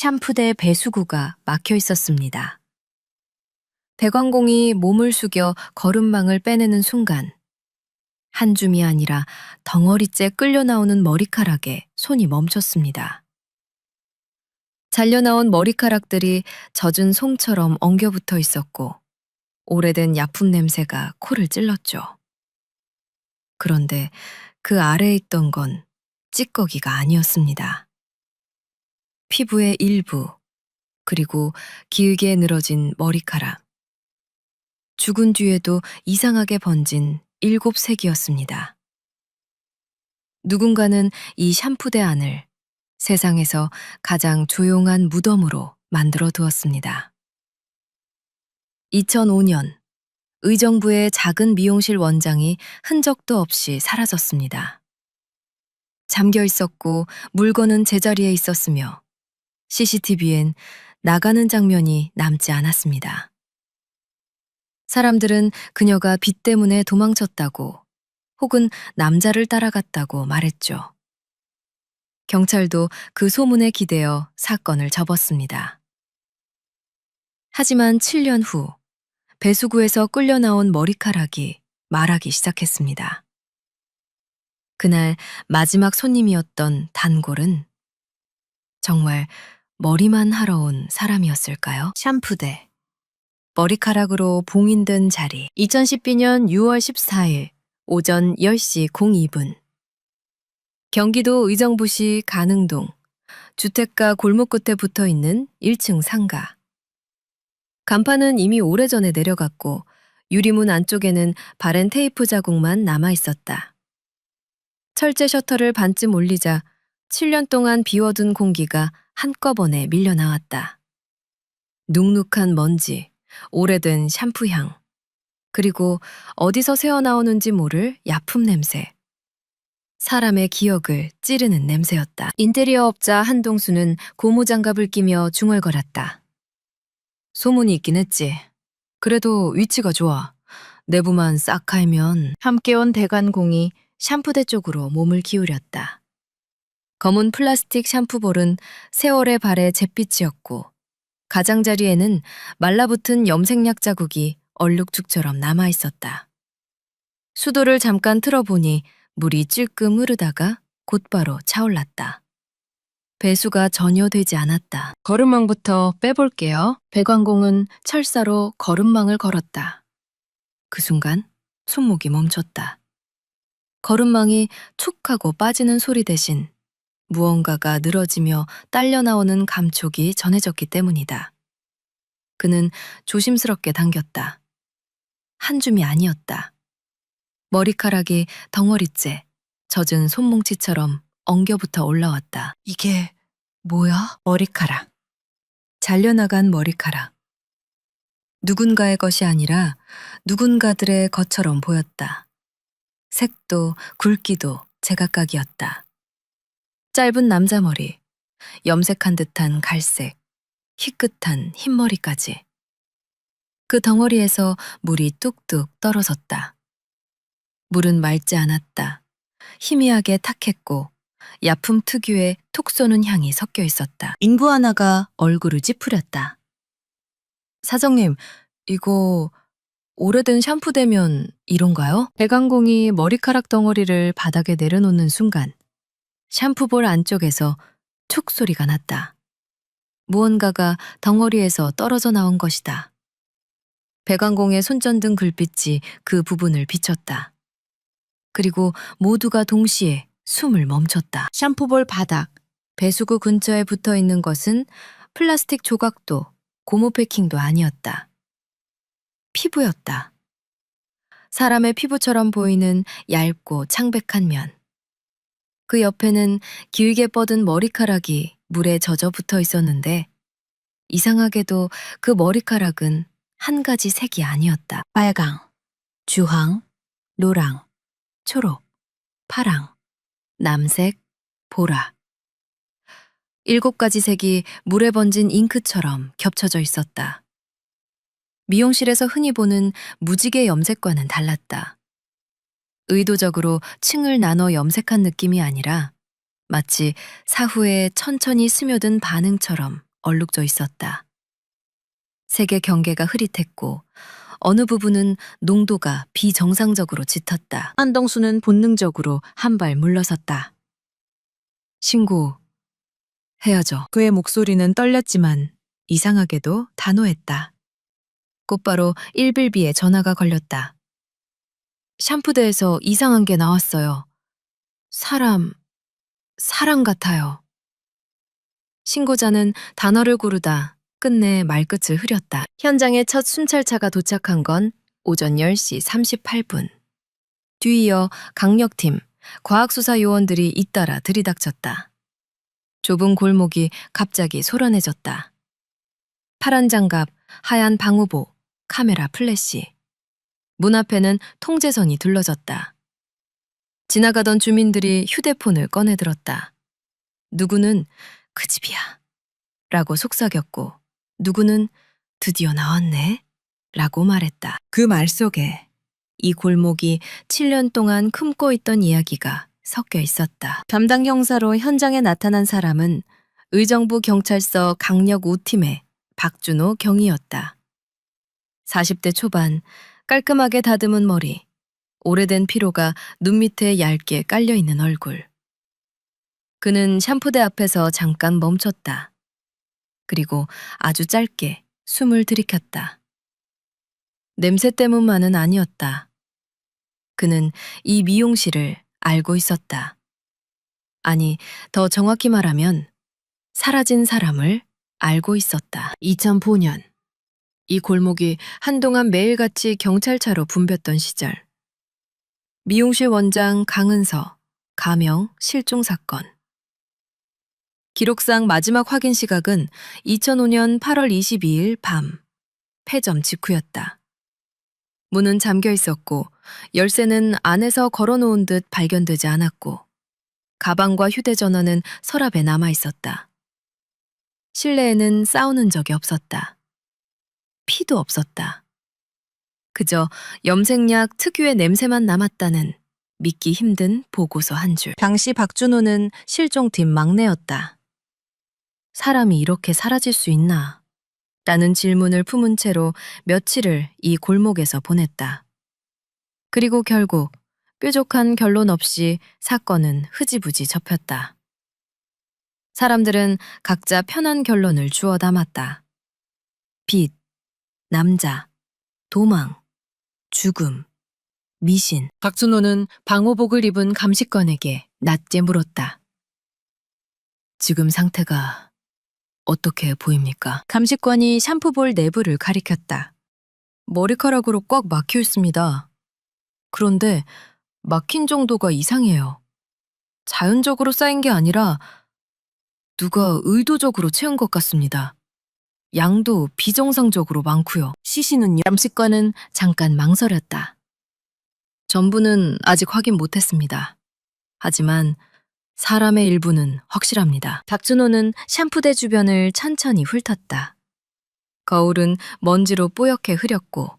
샴푸대 배수구가 막혀 있었습니다. 대관공이 몸을 숙여 거름망을 빼내는 순간 한 줌이 아니라 덩어리째 끌려 나오는 머리카락에 손이 멈췄습니다. 잘려나온 머리카락들이 젖은 송처럼 엉겨붙어 있었고 오래된 약품 냄새가 코를 찔렀죠. 그런데 그 아래에 있던 건 찌꺼기가 아니었습니다. 피부의 일부, 그리고 길게 늘어진 머리카락. 죽은 뒤에도 이상하게 번진 7색이었습니다. 누군가는 이 샴푸대 안을 세상에서 가장 조용한 무덤으로 만들어 두었습니다. 2005년, 의정부의 작은 미용실 원장이 흔적도 없이 사라졌습니다. 잠겨 있었고 물건은 제자리에 있었으며 CCTV엔 나가는 장면이 남지 않았습니다. 사람들은 그녀가 빚 때문에 도망쳤다고 혹은 남자를 따라갔다고 말했죠. 경찰도 그 소문에 기대어 사건을 접었습니다. 하지만 7년 후 배수구에서 끌려 나온 머리카락이 말하기 시작했습니다. 그날 마지막 손님이었던 단골은 정말 머리만 하러 온 사람이었을까요? 샴푸대. 머리카락으로 봉인된 자리. 2012년 6월 14일 오전 10시 02분. 경기도 의정부시 가능동 주택가 골목 끝에 붙어 있는 1층 상가. 간판은 이미 오래전에 내려갔고 유리문 안쪽에는 바랜 테이프 자국만 남아 있었다. 철제 셔터를 반쯤 올리자 7년 동안 비워둔 공기가 한꺼번에 밀려 나왔다. 눅눅한 먼지, 오래된 샴푸향, 그리고 어디서 새어나오는지 모를 약품 냄새. 사람의 기억을 찌르는 냄새였다. 인테리어 업자 한동수는 고무장갑을 끼며 중얼거렸다. 소문이 있긴 했지. 그래도 위치가 좋아. 내부만 싹 갈면. 함께 온 대관공이 샴푸대 쪽으로 몸을 기울였다. 검은 플라스틱 샴푸볼은 세월의 발에 잿빛이었고 가장자리에는 말라붙은 염색약 자국이 얼룩죽처럼 남아있었다. 수도를 잠깐 틀어보니 물이 찔끔 흐르다가 곧바로 차올랐다. 배수가 전혀 되지 않았다. 거름망부터 빼볼게요. 배관공은 철사로 거름망을 걸었다. 그 순간 손목이 멈췄다. 거름망이 툭 하고 빠지는 소리 대신 무언가가 늘어지며 딸려 나오는 감촉이 전해졌기 때문이다. 그는 조심스럽게 당겼다. 한 줌이 아니었다. 머리카락이 덩어리째 젖은 손뭉치처럼 엉겨붙어 올라왔다. 이게 뭐야? 머리카락. 잘려나간 머리카락. 누군가의 것이 아니라 누군가들의 것처럼 보였다. 색도 굵기도 제각각이었다. 짧은 남자 머리, 염색한 듯한 갈색, 희끗한 흰머리까지. 그 덩어리에서 물이 뚝뚝 떨어졌다. 물은 맑지 않았다. 희미하게 탁했고 약품 특유의 톡 쏘는 향이 섞여 있었다. 인부 하나가 얼굴을 찌푸렸다. 사장님, 이거 오래된 샴푸대면 이런가요? 대관공이 머리카락 덩어리를 바닥에 내려놓는 순간 샴푸볼 안쪽에서 툭 소리가 났다. 무언가가 덩어리에서 떨어져 나온 것이다. 배관공의 손전등 불빛이 그 부분을 비췄다. 그리고 모두가 동시에 숨을 멈췄다. 샴푸볼 바닥, 배수구 근처에 붙어 있는 것은 플라스틱 조각도 고무 패킹도 아니었다. 피부였다. 사람의 피부처럼 보이는 얇고 창백한 면. 그 옆에는 길게 뻗은 머리카락이 물에 젖어 붙어 있었는데 이상하게도 그 머리카락은 한 가지 색이 아니었다. 빨강, 주황, 노랑, 초록, 파랑, 남색, 보라. 7가지 색이 물에 번진 잉크처럼 겹쳐져 있었다. 미용실에서 흔히 보는 무지개 염색과는 달랐다. 의도적으로 층을 나눠 염색한 느낌이 아니라 마치 사후에 천천히 스며든 반응처럼 얼룩져 있었다. 색의 경계가 흐릿했고 어느 부분은 농도가 비정상적으로 짙었다. 한동수는 본능적으로 한 발 물러섰다. 신고, 헤어져. 그의 목소리는 떨렸지만 이상하게도 단호했다. 곧바로 1빌비에 전화가 걸렸다. 샴푸대에서 이상한 게 나왔어요. 사람 같아요. 신고자는 단어를 고르다 끝내 말끝을 흐렸다. 현장에 첫 순찰차가 도착한 건 오전 10시 38분. 뒤이어 강력팀, 과학수사 요원들이 잇따라 들이닥쳤다. 좁은 골목이 갑자기 소란해졌다. 파란 장갑, 하얀 방호복, 카메라 플래시. 문 앞에는 통제선이 둘러졌다. 지나가던 주민들이 휴대폰을 꺼내들었다. 누구는 그 집이야 라고 속삭였고 누구는 드디어 나왔네 라고 말했다. 그 말 속에 이 골목이 7년 동안 품고 있던 이야기가 섞여 있었다. 담당 형사로 현장에 나타난 사람은 의정부 경찰서 강력 5팀의 박준호 경위였다. 40대 초반, 깔끔하게 다듬은 머리, 오래된 피로가 눈 밑에 얇게 깔려있는 얼굴. 그는 샴푸대 앞에서 잠깐 멈췄다. 그리고 아주 짧게 숨을 들이켰다. 냄새 때문만은 아니었다. 그는 이 미용실을 알고 있었다. 아니, 더 정확히 말하면 사라진 사람을 알고 있었다. 2005년. 이 골목이 한동안 매일같이 경찰차로 붐볐던 시절. 미용실 원장 강은서, 가명, 실종 사건. 기록상 마지막 확인 시각은 2005년 8월 22일 밤, 폐점 직후였다. 문은 잠겨 있었고 열쇠는 안에서 걸어놓은 듯 발견되지 않았고 가방과 휴대전화는 서랍에 남아 있었다. 실내에는 싸우는 적이 없었다. 피도 없었다. 그저 염색약 특유의 냄새만 남았다는 믿기 힘든 보고서 한 줄. 당시 박준호는 실종팀 막내였다. 사람이 이렇게 사라질 수 있나? 라는 질문을 품은 채로 며칠을 이 골목에서 보냈다. 그리고 결국 뾰족한 결론 없이 사건은 흐지부지 접혔다. 사람들은 각자 편한 결론을 주워 담았다. 빚, 남자, 도망, 죽음, 미신. 박준호는 방호복을 입은 감식관에게 낮게 물었다. 지금 상태가 어떻게 보입니까? 감식관이 샴푸볼 내부를 가리켰다. 머리카락으로 꽉 막혀 있습니다. 그런데 막힌 정도가 이상해요. 자연적으로 쌓인 게 아니라 누가 의도적으로 채운 것 같습니다. 양도 비정상적으로 많고요. 시신은요? 감식관은 잠깐 망설였다. 전부는 아직 확인 못했습니다. 하지만 사람의 일부는 확실합니다. 박준호는 샴푸대 주변을 천천히 훑었다. 거울은 먼지로 뽀얗게 흐렸고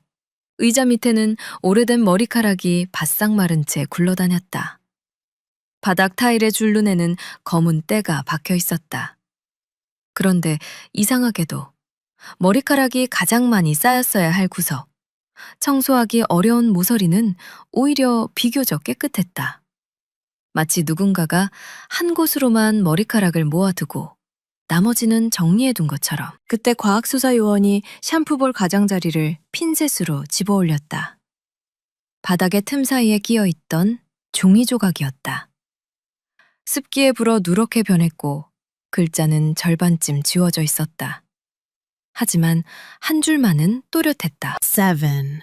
의자 밑에는 오래된 머리카락이 바싹 마른 채 굴러다녔다. 바닥 타일의 줄눈에는 검은 때가 박혀 있었다. 그런데 이상하게도 머리카락이 가장 많이 쌓였어야 할 구석, 청소하기 어려운 모서리는 오히려 비교적 깨끗했다. 마치 누군가가 한 곳으로만 머리카락을 모아두고 나머지는 정리해둔 것처럼. 그때 과학수사 요원이 샴푸볼 가장자리를 핀셋으로 집어올렸다. 바닥의 틈 사이에 끼어있던 종이 조각이었다. 습기에 불어 누렇게 변했고 글자는 절반쯤 지워져 있었다. 하지만 한 줄만은 또렷했다. 7.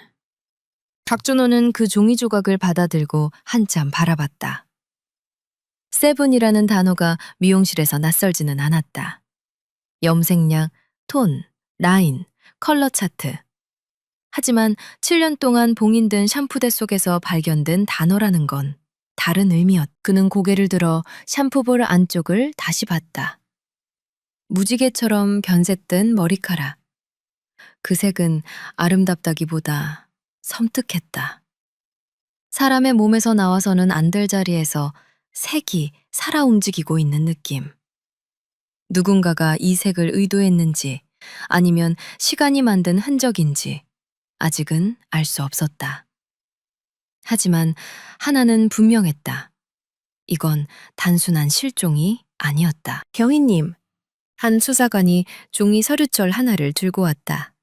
박준호는 그 종이 조각을 받아들고 한참 바라봤다. 세븐이라는 단어가 미용실에서 낯설지는 않았다. 염색약, 톤, 라인, 컬러 차트. 하지만 7년 동안 봉인된 샴푸대 속에서 발견된 단어라는 건 다른 의미였다. 그는 고개를 들어 샴푸볼 안쪽을 다시 봤다. 무지개처럼 변색된 머리카락. 그 색은 아름답다기보다 섬뜩했다. 사람의 몸에서 나와서는 안 될 자리에서 색이 살아 움직이고 있는 느낌. 누군가가 이 색을 의도했는지 아니면 시간이 만든 흔적인지 아직은 알 수 없었다. 하지만 하나는 분명했다. 이건 단순한 실종이 아니었다. 경위님, 한 수사관이 종이 서류철 하나를 들고 왔다.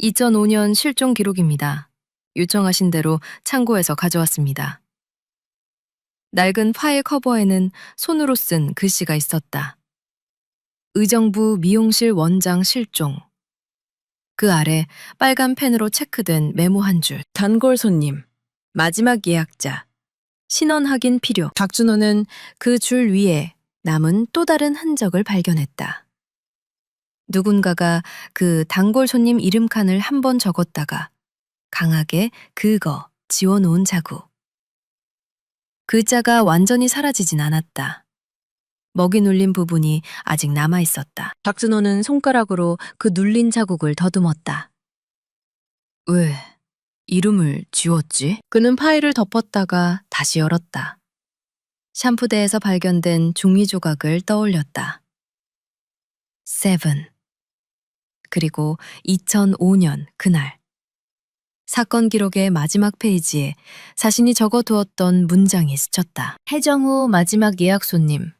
2005년 실종 기록입니다. 요청하신 대로 창고에서 가져왔습니다. 낡은 파일 커버에는 손으로 쓴 글씨가 있었다. 의정부 미용실 원장 실종. 그 아래 빨간 펜으로 체크된 메모 한 줄. 단골 손님, 마지막 예약자, 신원 확인 필요. 박준호는 그 줄 위에 남은 또 다른 흔적을 발견했다. 누군가가 그 단골 손님 이름 칸을 한 번 적었다가 강하게 그거 지워놓은 자국. 글자가 완전히 사라지진 않았다. 먹이 눌린 부분이 아직 남아 있었다. 박준호는 손가락으로 그 눌린 자국을 더듬었다. 왜 이름을 지웠지? 그는 파일을 덮었다가 다시 열었다. 샴푸대에서 발견된 종이 조각을 떠올렸다. 7. 그리고 2005년 그날. 사건 기록의 마지막 페이지에 자신이 적어두었던 문장이 스쳤다. 해정 후 마지막 예약 손님.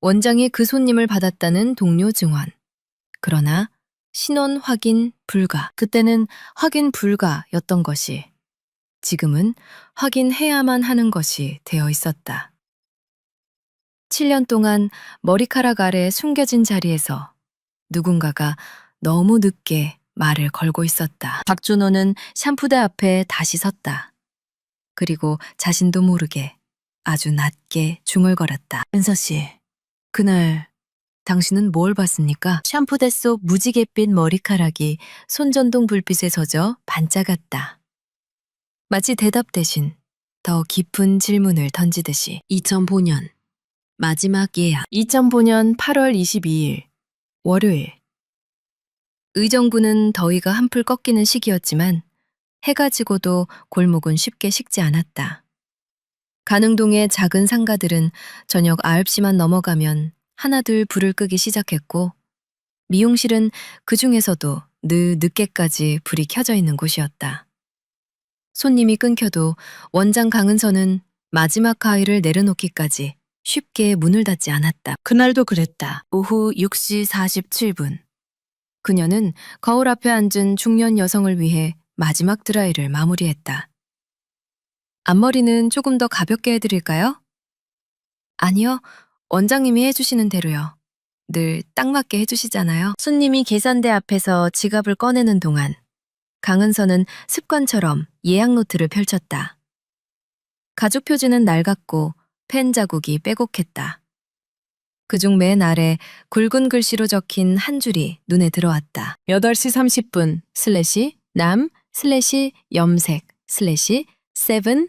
원장이 그 손님을 받았다는 동료 증언. 그러나 신원 확인 불가. 그때는 확인 불가였던 것이 지금은 확인해야만 하는 것이 되어 있었다. 7년 동안 머리카락 아래 숨겨진 자리에서 누군가가 너무 늦게 말을 걸고 있었다. 박준호는 샴푸대 앞에 다시 섰다. 그리고 자신도 모르게 아주 낮게 중얼거렸다. 은서 씨, 그날 당신은 뭘 봤습니까? 샴푸대 속 무지갯빛 머리카락이 손전등 불빛에 젖어 반짝았다. 마치 대답 대신 더 깊은 질문을 던지듯이. 2005년 마지막 예약. 2005년 8월 22일 월요일. 의정부는 더위가 한풀 꺾이는 시기였지만 해가 지고도 골목은 쉽게 식지 않았다. 가능동의 작은 상가들은 저녁 9시만 넘어가면 하나둘 불을 끄기 시작했고 미용실은 그 중에서도 늘 늦게까지 불이 켜져 있는 곳이었다. 손님이 끊겨도 원장 강은서는 마지막 가위를 내려놓기까지 쉽게 문을 닫지 않았다. 그날도 그랬다. 오후 6시 47분. 그녀는 거울 앞에 앉은 중년 여성을 위해 마지막 드라이를 마무리했다. 앞머리는 조금 더 가볍게 해드릴까요? 아니요, 원장님이 해주시는 대로요. 늘 딱 맞게 해주시잖아요. 손님이 계산대 앞에서 지갑을 꺼내는 동안 강은서는 습관처럼 예약 노트를 펼쳤다. 가죽 표지는 낡았고 펜 자국이 빼곡했다. 그중 맨 아래 굵은 글씨로 적힌 한 줄이 눈에 들어왔다. 8시 30분 남 염색 7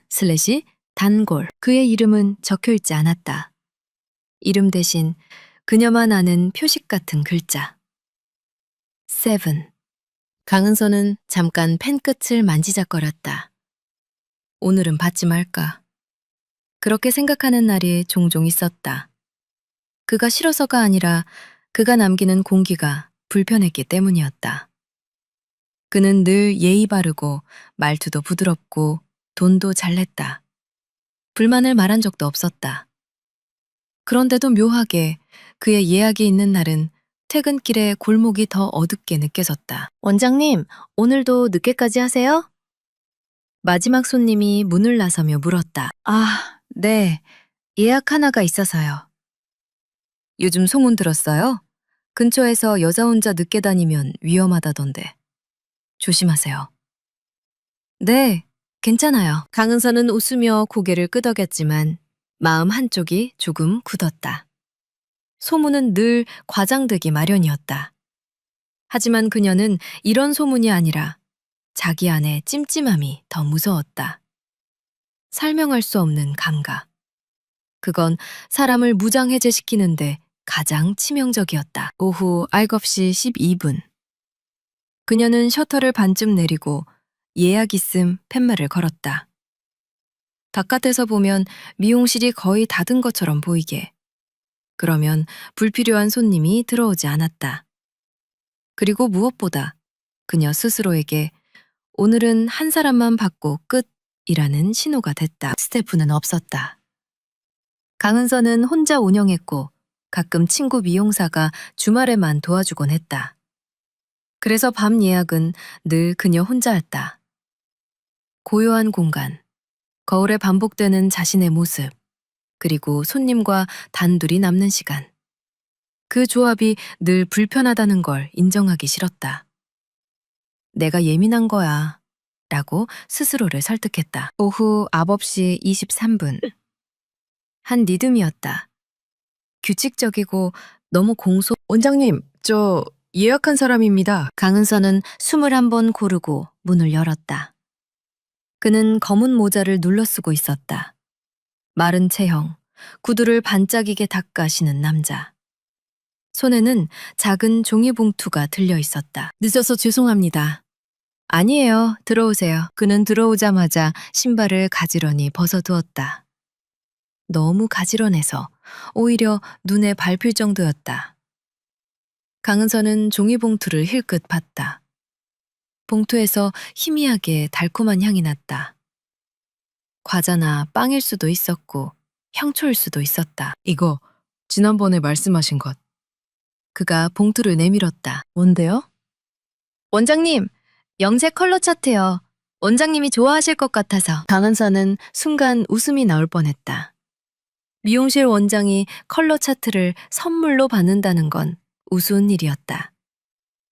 단골. 그의 이름은 적혀있지 않았다. 이름 대신 그녀만 아는 표식 같은 글자. 7. 강은서는 잠깐 펜끝을 만지작거렸다. 오늘은 받지 말까. 그렇게 생각하는 날이 종종 있었다. 그가 싫어서가 아니라 그가 남기는 공기가 불편했기 때문이었다. 그는 늘 예의 바르고 말투도 부드럽고 돈도 잘 냈다. 불만을 말한 적도 없었다. 그런데도 묘하게 그의 예약이 있는 날은 퇴근길에 골목이 더 어둡게 느껴졌다. 원장님, 오늘도 늦게까지 하세요? 마지막 손님이 문을 나서며 물었다. 아, 네. 예약 하나가 있어서요. 요즘 소문 들었어요? 근처에서 여자 혼자 늦게 다니면 위험하다던데. 조심하세요. 네, 괜찮아요. 강은서는 웃으며 고개를 끄덕였지만 마음 한쪽이 조금 굳었다. 소문은 늘 과장되기 마련이었다. 하지만 그녀는 이런 소문이 아니라 자기 안의 찜찜함이 더 무서웠다. 설명할 수 없는 감각. 그건 사람을 무장해제시키는데 가장 치명적이었다. 오후 9시 12분. 그녀는 셔터를 반쯤 내리고 예약 있음 팻말을 걸었다. 바깥에서 보면 미용실이 거의 닫은 것처럼 보이게 그러면 불필요한 손님이 들어오지 않았다. 그리고 무엇보다 그녀 스스로에게 오늘은 한 사람만 받고 끝이라는 신호가 됐다. 스태프는 없었다. 강은서는 혼자 운영했고 가끔 친구 미용사가 주말에만 도와주곤 했다. 그래서 밤 예약은 늘 그녀 혼자였다. 고요한 공간, 거울에 반복되는 자신의 모습, 그리고 손님과 단둘이 남는 시간. 그 조합이 늘 불편하다는 걸 인정하기 싫었다. 내가 예민한 거야. 라고 스스로를 설득했다. 오후 9시 23분. 한 리듬이었다. 규칙적이고 너무 원장님, 저 예약한 사람입니다. 강은서는 21번 고르고 문을 열었다. 그는 검은 모자를 눌러쓰고 있었다. 마른 체형, 구두를 반짝이게 닦아 신은 남자. 손에는 작은 종이봉투가 들려 있었다. 늦어서 죄송합니다. 아니에요. 들어오세요. 그는 들어오자마자 신발을 가지런히 벗어두었다. 너무 가지런해서 오히려 눈에 밟힐 정도였다. 강은서는 종이봉투를 힐끗 봤다. 봉투에서 희미하게 달콤한 향이 났다. 과자나 빵일 수도 있었고 향초일 수도 있었다. 이거 지난번에 말씀하신 것. 그가 봉투를 내밀었다. 뭔데요? 원장님, 영색 컬러 차트요. 원장님이 좋아하실 것 같아서. 강은서는 순간 웃음이 나올 뻔했다. 미용실 원장이 컬러 차트를 선물로 받는다는 건 우스운 일이었다.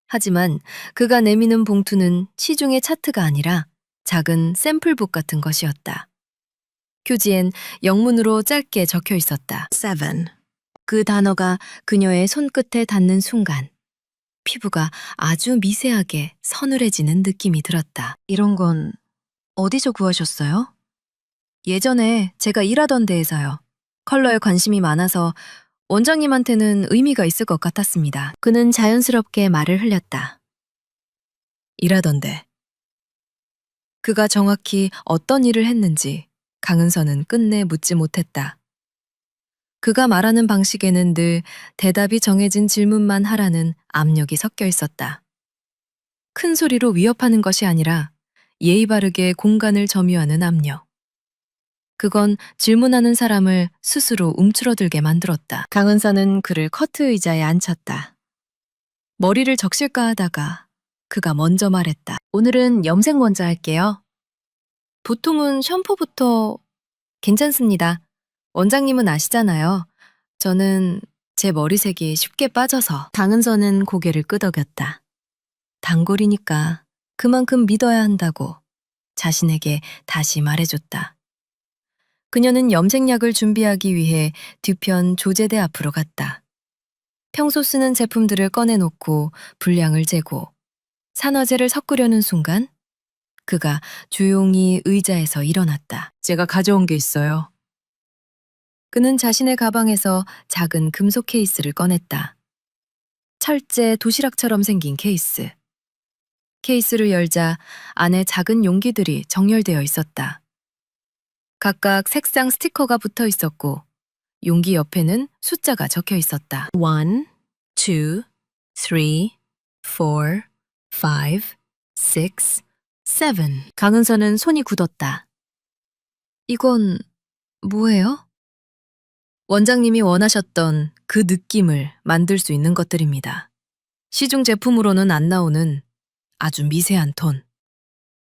하지만 그가 내미는 봉투는 시중의 차트가 아니라 작은 샘플북 같은 것이었다. 표지엔 영문으로 짧게 적혀 있었다. 7. 그 단어가 그녀의 손끝에 닿는 순간 피부가 아주 미세하게 서늘해지는 느낌이 들었다. 이런 건 어디서 구하셨어요? 예전에 제가 일하던 데에서요. 컬러에 관심이 많아서 원장님한테는 의미가 있을 것 같았습니다. 그는 자연스럽게 말을 흘렸다. 일하던데. 그가 정확히 어떤 일을 했는지 강은서는 끝내 묻지 못했다. 그가 말하는 방식에는 늘 대답이 정해진 질문만 하라는 압력이 섞여 있었다. 큰 소리로 위협하는 것이 아니라 예의 바르게 공간을 점유하는 압력. 그건 질문하는 사람을 스스로 움츠러들게 만들었다. 강은서는 그를 커트 의자에 앉혔다. 머리를 적실까 하다가 그가 먼저 말했다. 오늘은 염색 먼저 할게요. 보통은 샴푸부터 괜찮습니다. 원장님은 아시잖아요. 저는 제 머리색이 쉽게 빠져서. 강은서는 고개를 끄덕였다. 단골이니까 그만큼 믿어야 한다고 자신에게 다시 말해줬다. 그녀는 염색약을 준비하기 위해 뒤편 조제대 앞으로 갔다. 평소 쓰는 제품들을 꺼내놓고 분량을 재고 산화제를 섞으려는 순간 그가 조용히 의자에서 일어났다. 제가 가져온 게 있어요. 그는 자신의 가방에서 작은 금속 케이스를 꺼냈다. 철제 도시락처럼 생긴 케이스. 케이스를 열자 안에 작은 용기들이 정렬되어 있었다. 각각 색상 스티커가 붙어 있었고 용기 옆에는 숫자가 적혀 있었다. 1, 2, 3, 4, 5, 6, 7. 강은서는 손이 굳었다. 이건 뭐예요? 원장님이 원하셨던 그 느낌을 만들 수 있는 것들입니다. 시중 제품으로는 안 나오는 아주 미세한 톤.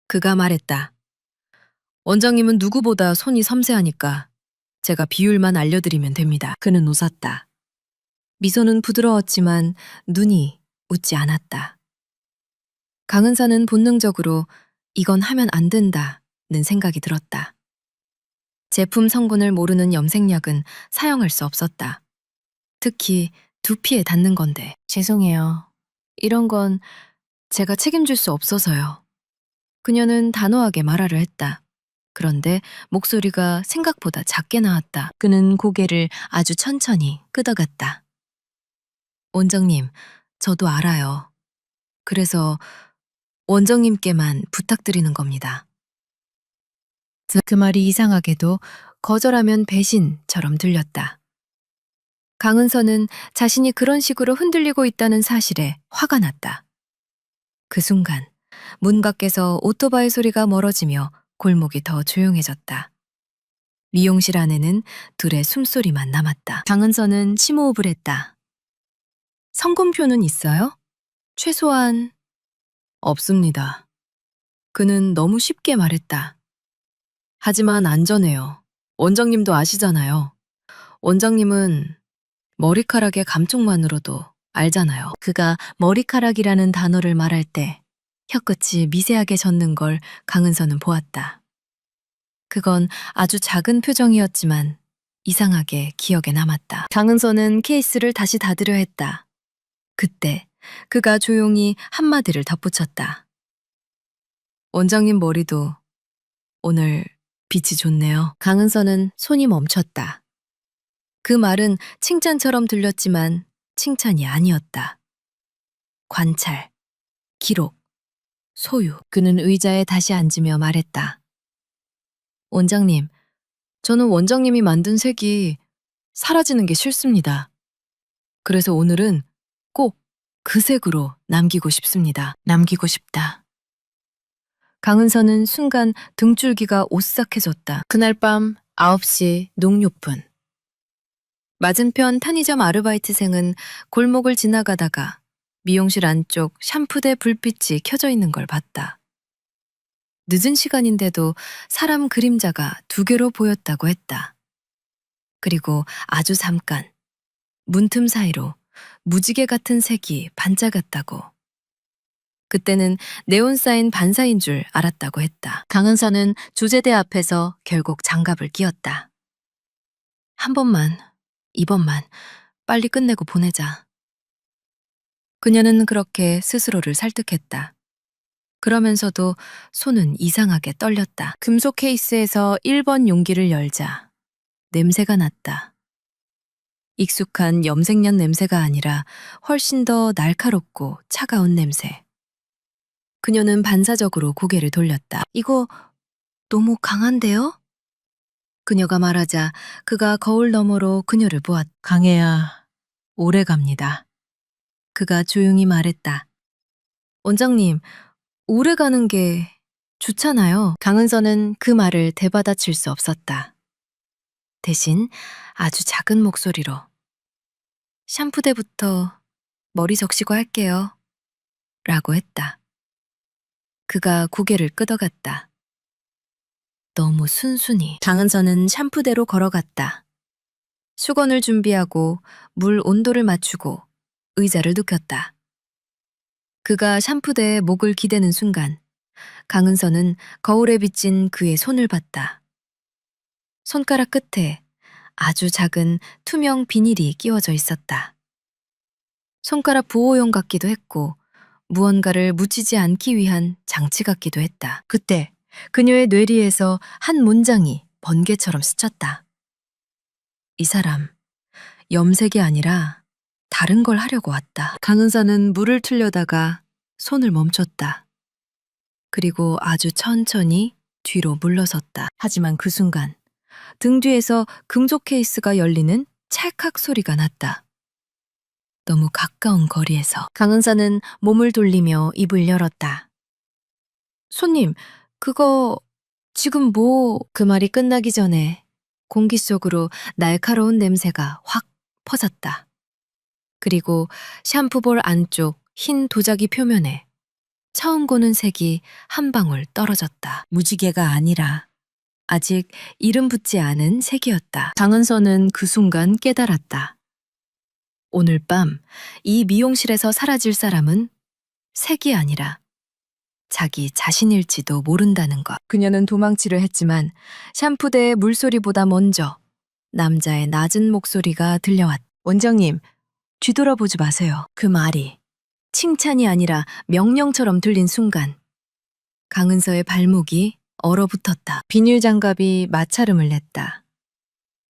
그가 말했다. 원장님은 누구보다 손이 섬세하니까 제가 비율만 알려드리면 됩니다. 그는 웃었다. 미소는 부드러웠지만 눈이 웃지 않았다. 강은서는 본능적으로 이건 하면 안 된다는 생각이 들었다. 제품 성분을 모르는 염색약은 사용할 수 없었다. 특히 두피에 닿는 건데. 죄송해요. 이런 건 제가 책임질 수 없어서요. 그녀는 단호하게 말하려 했다. 그런데 목소리가 생각보다 작게 나왔다. 그는 고개를 아주 천천히 끄덕였다. 원장님, 저도 알아요. 그래서 원장님께만 부탁드리는 겁니다. 그 말이 이상하게도 거절하면 배신처럼 들렸다. 강은서는 자신이 그런 식으로 흔들리고 있다는 사실에 화가 났다. 그 순간 문 밖에서 오토바이 소리가 멀어지며 골목이 더 조용해졌다. 미용실 안에는 둘의 숨소리만 남았다. 강은서는 심호흡을 했다. 성금표는 있어요? 최소한 없습니다. 그는 너무 쉽게 말했다. 하지만 안전해요. 원장님도 아시잖아요. 원장님은 머리카락의 감촉만으로도 알잖아요. 그가 머리카락이라는 단어를 말할 때 혀끝이 미세하게 젖는 걸 강은서는 보았다. 그건 아주 작은 표정이었지만 이상하게 기억에 남았다. 강은서는 케이스를 다시 닫으려 했다. 그때 그가 조용히 한마디를 덧붙였다. 원장님 머리도 오늘 빛이 좋네요. 강은서는 손이 멈췄다. 그 말은 칭찬처럼 들렸지만 칭찬이 아니었다. 관찰, 기록, 소유. 그는 의자에 다시 앉으며 말했다. 원장님, 저는 원장님이 만든 색이 사라지는 게 싫습니다. 그래서 오늘은 꼭 그 색으로 남기고 싶습니다. 남기고 싶다. 강은서는 순간 등줄기가 오싹해졌다. 그날 밤 9시 농요분. 맞은편 편의점 아르바이트생은 골목을 지나가다가 미용실 안쪽 샴푸대 불빛이 켜져 있는 걸 봤다. 늦은 시간인데도 사람 그림자가 2개로 보였다고 했다. 그리고 아주 잠깐 문틈 사이로 무지개 같은 색이 반짝였다고. 그때는 네온 사인 반사인 줄 알았다고 했다. 강은서는 주제대 앞에서 결국 장갑을 끼웠다. 한 번만, 이번만 빨리 끝내고 보내자. 그녀는 그렇게 스스로를 설득했다. 그러면서도 손은 이상하게 떨렸다. 금속 케이스에서 1번 용기를 열자 냄새가 났다. 익숙한 염색약 냄새가 아니라 훨씬 더 날카롭고 차가운 냄새. 그녀는 반사적으로 고개를 돌렸다. 이거 너무 강한데요? 그녀가 말하자 그가 거울 너머로 그녀를 보았다. 강해야 오래 갑니다. 그가 조용히 말했다. 원장님, 오래 가는 게 좋잖아요. 강은서는 그 말을 되받아칠 수 없었다. 대신 아주 작은 목소리로 샴푸대부터 머리 적시고 할게요. 라고 했다. 그가 고개를 끄덕였다. 너무 순순히. 강은서는 샴푸대로 걸어갔다. 수건을 준비하고 물 온도를 맞추고 의자를 눕혔다. 그가 샴푸대에 목을 기대는 순간 강은서는 거울에 비친 그의 손을 봤다. 손가락 끝에 아주 작은 투명 비닐이 끼워져 있었다. 손가락 보호용 같기도 했고 무언가를 묻히지 않기 위한 장치 같기도 했다. 그때 그녀의 뇌리에서 한 문장이 번개처럼 스쳤다. 이 사람, 염색이 아니라 다른 걸 하려고 왔다. 강은서는 물을 틀려다가 손을 멈췄다. 그리고 아주 천천히 뒤로 물러섰다. 하지만 그 순간 등 뒤에서 금속 케이스가 열리는 찰칵 소리가 났다. 너무 가까운 거리에서. 강은서는 몸을 돌리며 입을 열었다. 손님, 그거 지금 뭐... 그 말이 끝나기 전에 공기 속으로 날카로운 냄새가 확 퍼졌다. 그리고 샴푸볼 안쪽 흰 도자기 표면에 처음 고는 색이 한 방울 떨어졌다. 무지개가 아니라 아직 이름 붙지 않은 색이었다. 강은서는 그 순간 깨달았다. 오늘 밤 이 미용실에서 사라질 사람은 색이 아니라 자기 자신일지도 모른다는 것. 그녀는 도망치려 했지만 샴푸대의 물소리보다 먼저 남자의 낮은 목소리가 들려왔다. 원장님, 뒤돌아보지 마세요. 그 말이 칭찬이 아니라 명령처럼 들린 순간 강은서의 발목이 얼어붙었다. 비닐 장갑이 마찰음을 냈다.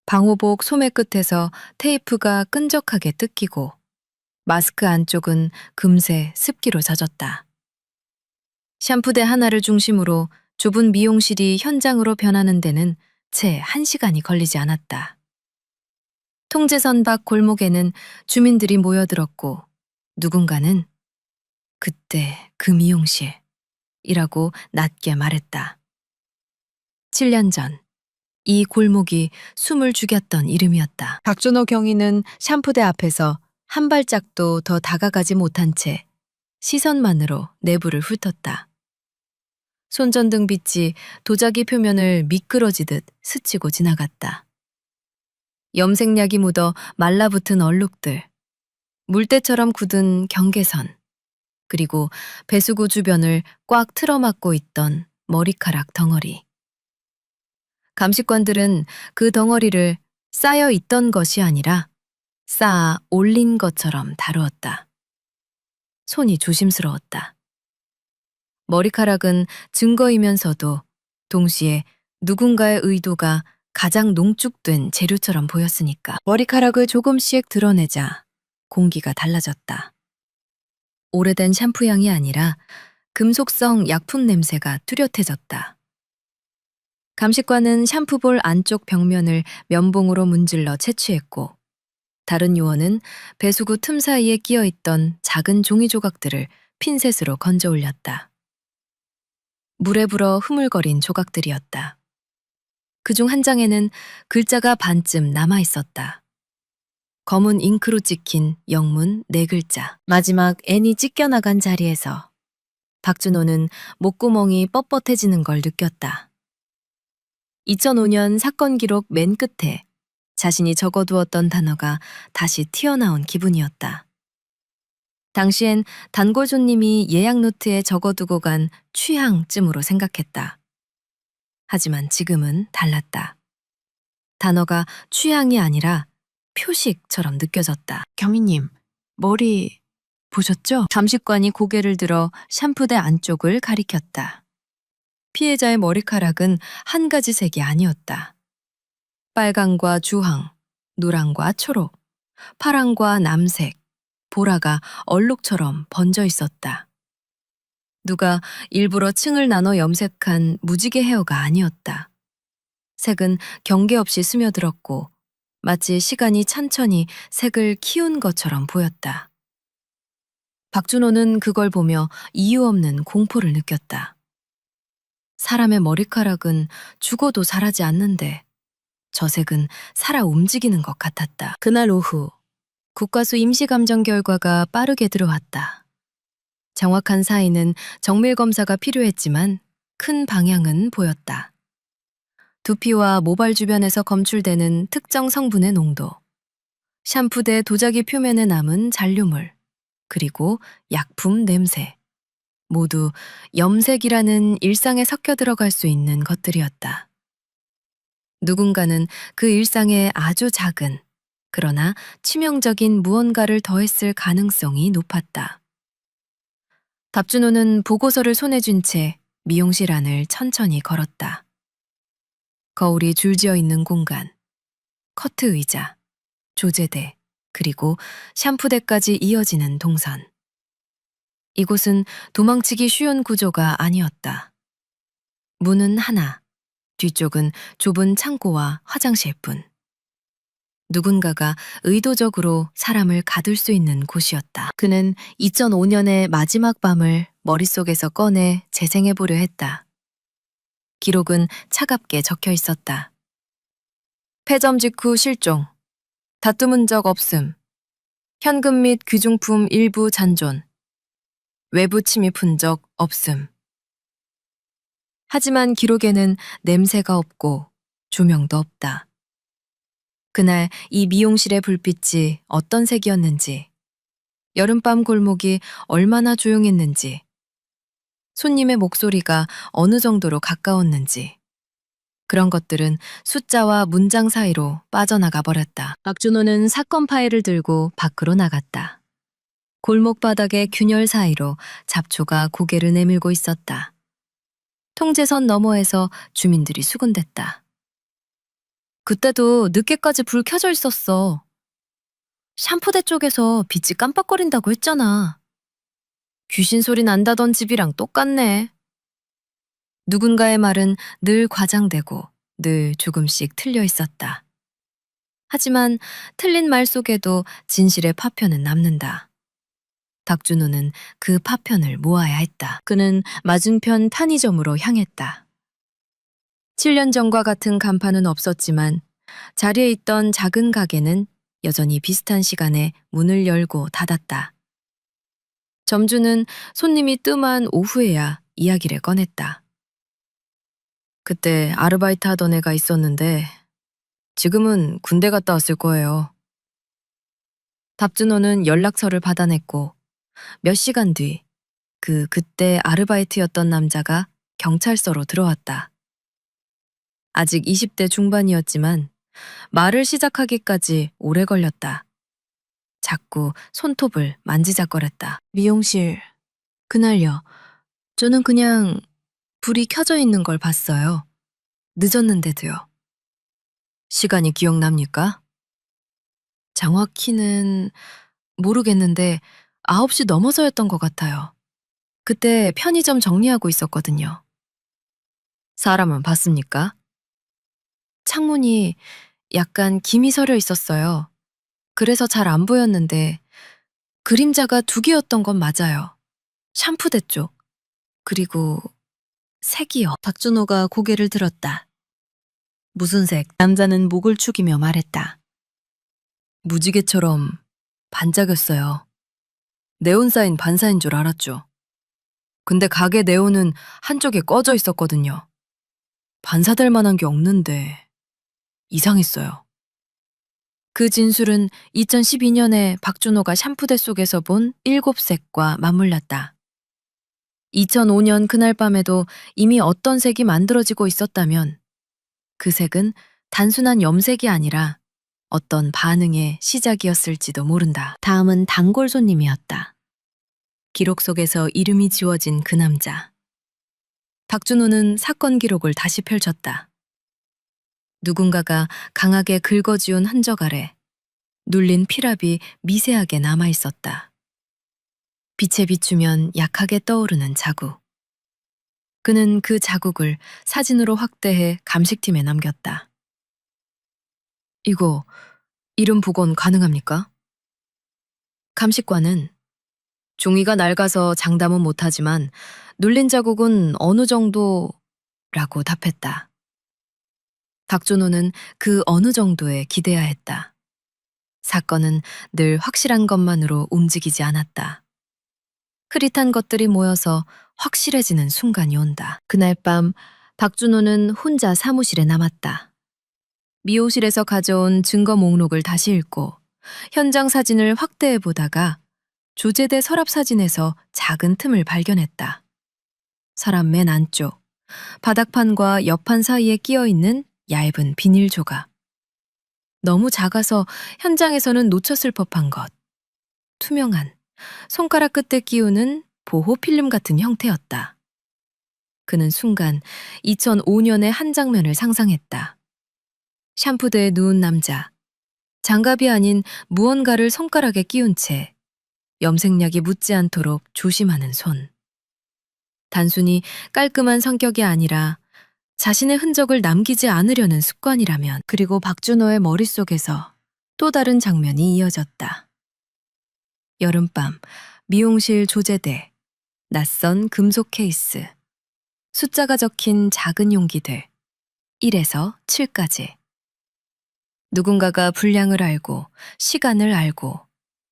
방호복 소매 끝에서 테이프가 끈적하게 뜯기고 마스크 안쪽은 금세 습기로 젖었다. 샴푸대 하나를 중심으로 좁은 미용실이 현장으로 변하는 데는 채 1시간이 걸리지 않았다. 통제선 밖 골목에는 주민들이 모여들었고 누군가는 그때 그 미용실이라고 낮게 말했다. 7년 전 이 골목이 숨을 죽였던 이름이었다. 박준호 경위는 샴푸대 앞에서 한 발짝도 더 다가가지 못한 채 시선만으로 내부를 훑었다. 손전등 빛이 도자기 표면을 미끄러지듯 스치고 지나갔다. 염색약이 묻어 말라붙은 얼룩들, 물때처럼 굳은 경계선, 그리고 배수구 주변을 꽉 틀어막고 있던 머리카락 덩어리. 감식관들은 그 덩어리를 쌓여 있던 것이 아니라 쌓아 올린 것처럼 다루었다. 손이 조심스러웠다. 머리카락은 증거이면서도 동시에 누군가의 의도가 가장 농축된 재료처럼 보였으니까. 머리카락을 조금씩 드러내자 공기가 달라졌다. 오래된 샴푸 향이 아니라 금속성 약품 냄새가 뚜렷해졌다. 감식관은 샴푸볼 안쪽 벽면을 면봉으로 문질러 채취했고 다른 요원은 배수구 틈 사이에 끼어있던 작은 종이 조각들을 핀셋으로 건져 올렸다. 물에 불어 흐물거린 조각들이었다. 그중 한 장에는 글자가 반쯤 남아있었다. 검은 잉크로 찍힌 영문 4글자. 마지막 N이 찢겨나간 자리에서 박준호는 목구멍이 뻣뻣해지는 걸 느꼈다. 2005년 사건 기록 맨 끝에 자신이 적어두었던 단어가 다시 튀어나온 기분이었다. 당시엔 단골손님이 예약 노트에 적어두고 간 취향쯤으로 생각했다. 하지만 지금은 달랐다. 단어가 취향이 아니라 표식처럼 느껴졌다. 경위님, 머리 보셨죠? 감식관이 고개를 들어 샴푸대 안쪽을 가리켰다. 피해자의 머리카락은 한 가지 색이 아니었다. 빨강과 주황, 노랑과 초록, 파랑과 남색, 보라가 얼룩처럼 번져 있었다. 누가 일부러 층을 나눠 염색한 무지개 헤어가 아니었다. 색은 경계 없이 스며들었고 마치 시간이 천천히 색을 키운 것처럼 보였다. 박준호는 그걸 보며 이유 없는 공포를 느꼈다. 사람의 머리카락은 죽어도 자라지 않는데 저 색은 살아 움직이는 것 같았다. 그날 오후 국과수 임시감정 결과가 빠르게 들어왔다. 정확한 사인은 정밀검사가 필요했지만 큰 방향은 보였다. 두피와 모발 주변에서 검출되는 특정 성분의 농도, 샴푸대 도자기 표면에 남은 잔류물, 그리고 약품 냄새. 모두 염색이라는 일상에 섞여 들어갈 수 있는 것들이었다. 누군가는 그 일상에 아주 작은, 그러나 치명적인 무언가를 더했을 가능성이 높았다. 박준호는 보고서를 손에 쥔 채 미용실 안을 천천히 걸었다. 거울이 줄지어 있는 공간, 커트 의자, 조제대, 그리고 샴푸대까지 이어지는 동선. 이곳은 도망치기 쉬운 구조가 아니었다. 문은 하나, 뒤쪽은 좁은 창고와 화장실뿐. 누군가가 의도적으로 사람을 가둘 수 있는 곳이었다. 그는 2005년의 마지막 밤을 머릿속에서 꺼내 재생해보려 했다. 기록은 차갑게 적혀 있었다. 폐점 직후 실종, 다툼은 적 없음, 현금 및 귀중품 일부 잔존, 외부 침입 흔적 없음. 하지만 기록에는 냄새가 없고 조명도 없다. 그날 이 미용실의 불빛이 어떤 색이었는지, 여름밤 골목이 얼마나 조용했는지, 손님의 목소리가 어느 정도로 가까웠는지, 그런 것들은 숫자와 문장 사이로 빠져나가 버렸다. 박준호는 사건 파일을 들고 밖으로 나갔다. 골목 바닥의 균열 사이로 잡초가 고개를 내밀고 있었다. 통제선 너머에서 주민들이 수군댔다. 그때도 늦게까지 불 켜져 있었어. 샴푸대 쪽에서 빛이 깜빡거린다고 했잖아. 귀신 소리 난다던 집이랑 똑같네. 누군가의 말은 늘 과장되고 늘 조금씩 틀려 있었다. 하지만 틀린 말 속에도 진실의 파편은 남는다. 박준호는 그 파편을 모아야 했다. 그는 맞은편 편의점으로 향했다. 7년 전과 같은 간판은 없었지만 자리에 있던 작은 가게는 여전히 비슷한 시간에 문을 열고 닫았다. 점주는 손님이 뜸한 오후에야 이야기를 꺼냈다. 그때 아르바이트 하던 애가 있었는데 지금은 군대 갔다 왔을 거예요. 박준호는 연락처를 받아냈고 몇 시간 뒤 그때 아르바이트였던 남자가 경찰서로 들어왔다. 아직 20대 중반이었지만 말을 시작하기까지 오래 걸렸다. 자꾸 손톱을 만지작거렸다. 미용실, 그날요. 저는 그냥 불이 켜져 있는 걸 봤어요. 늦었는데도요. 시간이 기억납니까? 정확히는 모르겠는데 9시 넘어서였던 것 같아요. 그때 편의점 정리하고 있었거든요. 사람은 봤습니까? 창문이 약간 김이 서려 있었어요. 그래서 잘 안 보였는데 그림자가 2개였던 건 맞아요. 샴푸대 쪽. 그리고 색이요. 박준호가 고개를 들었다. 무슨 색? 남자는 목을 축이며 말했다. 무지개처럼 반짝였어요. 네온사인 반사인 줄 알았죠. 근데 가게 네온은 한쪽에 꺼져 있었거든요. 반사될 만한 게 없는데 이상했어요. 그 진술은 2012년에 박준호가 샴푸대 속에서 본 7색과 맞물렸다. 2005년 그날 밤에도 이미 어떤 색이 만들어지고 있었다면 그 색은 단순한 염색이 아니라 어떤 반응의 시작이었을지도 모른다. 다음은 단골 손님이었다. 기록 속에서 이름이 지워진 그 남자. 박준호는 사건 기록을 다시 펼쳤다. 누군가가 강하게 긁어지운 흔적 아래 눌린 피랍이 미세하게 남아 있었다. 빛에 비추면 약하게 떠오르는 자국. 그는 그 자국을 사진으로 확대해 감식팀에 남겼다. 이거 이름 복원 가능합니까? 감식관은 종이가 낡아서 장담은 못하지만 눌린 자국은 어느 정도라고 답했다. 박준호는 그 어느 정도에 기대야 했다. 사건은 늘 확실한 것만으로 움직이지 않았다. 흐릿한 것들이 모여서 확실해지는 순간이 온다. 그날 밤 박준호는 혼자 사무실에 남았다. 미호실에서 가져온 증거 목록을 다시 읽고 현장 사진을 확대해 보다가 조제대 서랍 사진에서 작은 틈을 발견했다. 서랍 맨 안쪽, 바닥판과 옆판 사이에 끼어 있는 얇은 비닐 조각. 너무 작아서 현장에서는 놓쳤을 법한 것. 투명한, 손가락 끝에 끼우는 보호 필름 같은 형태였다. 그는 순간 2005년의 한 장면을 상상했다. 샴푸대에 누운 남자, 장갑이 아닌 무언가를 손가락에 끼운 채 염색약이 묻지 않도록 조심하는 손. 단순히 깔끔한 성격이 아니라 자신의 흔적을 남기지 않으려는 습관이라면. 그리고 박준호의 머릿속에서 또 다른 장면이 이어졌다. 여름밤, 미용실 조제대, 낯선 금속 케이스, 숫자가 적힌 작은 용기들, 1에서 7까지. 누군가가 분량을 알고, 시간을 알고,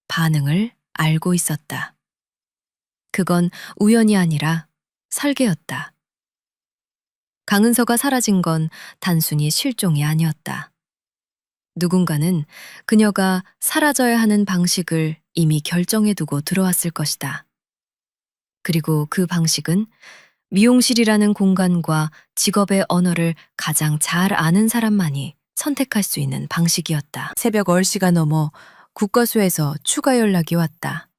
반응을 알고 있었다. 그건 우연이 아니라 설계였다. 강은서가 사라진 건 단순히 실종이 아니었다. 누군가는 그녀가 사라져야 하는 방식을 이미 결정해 두고 들어왔을 것이다. 그리고 그 방식은 미용실이라는 공간과 직업의 언어를 가장 잘 아는 사람만이 선택할 수 있는 방식이었다. 새벽 10시가 넘어 국과수에서 추가 연락이 왔다.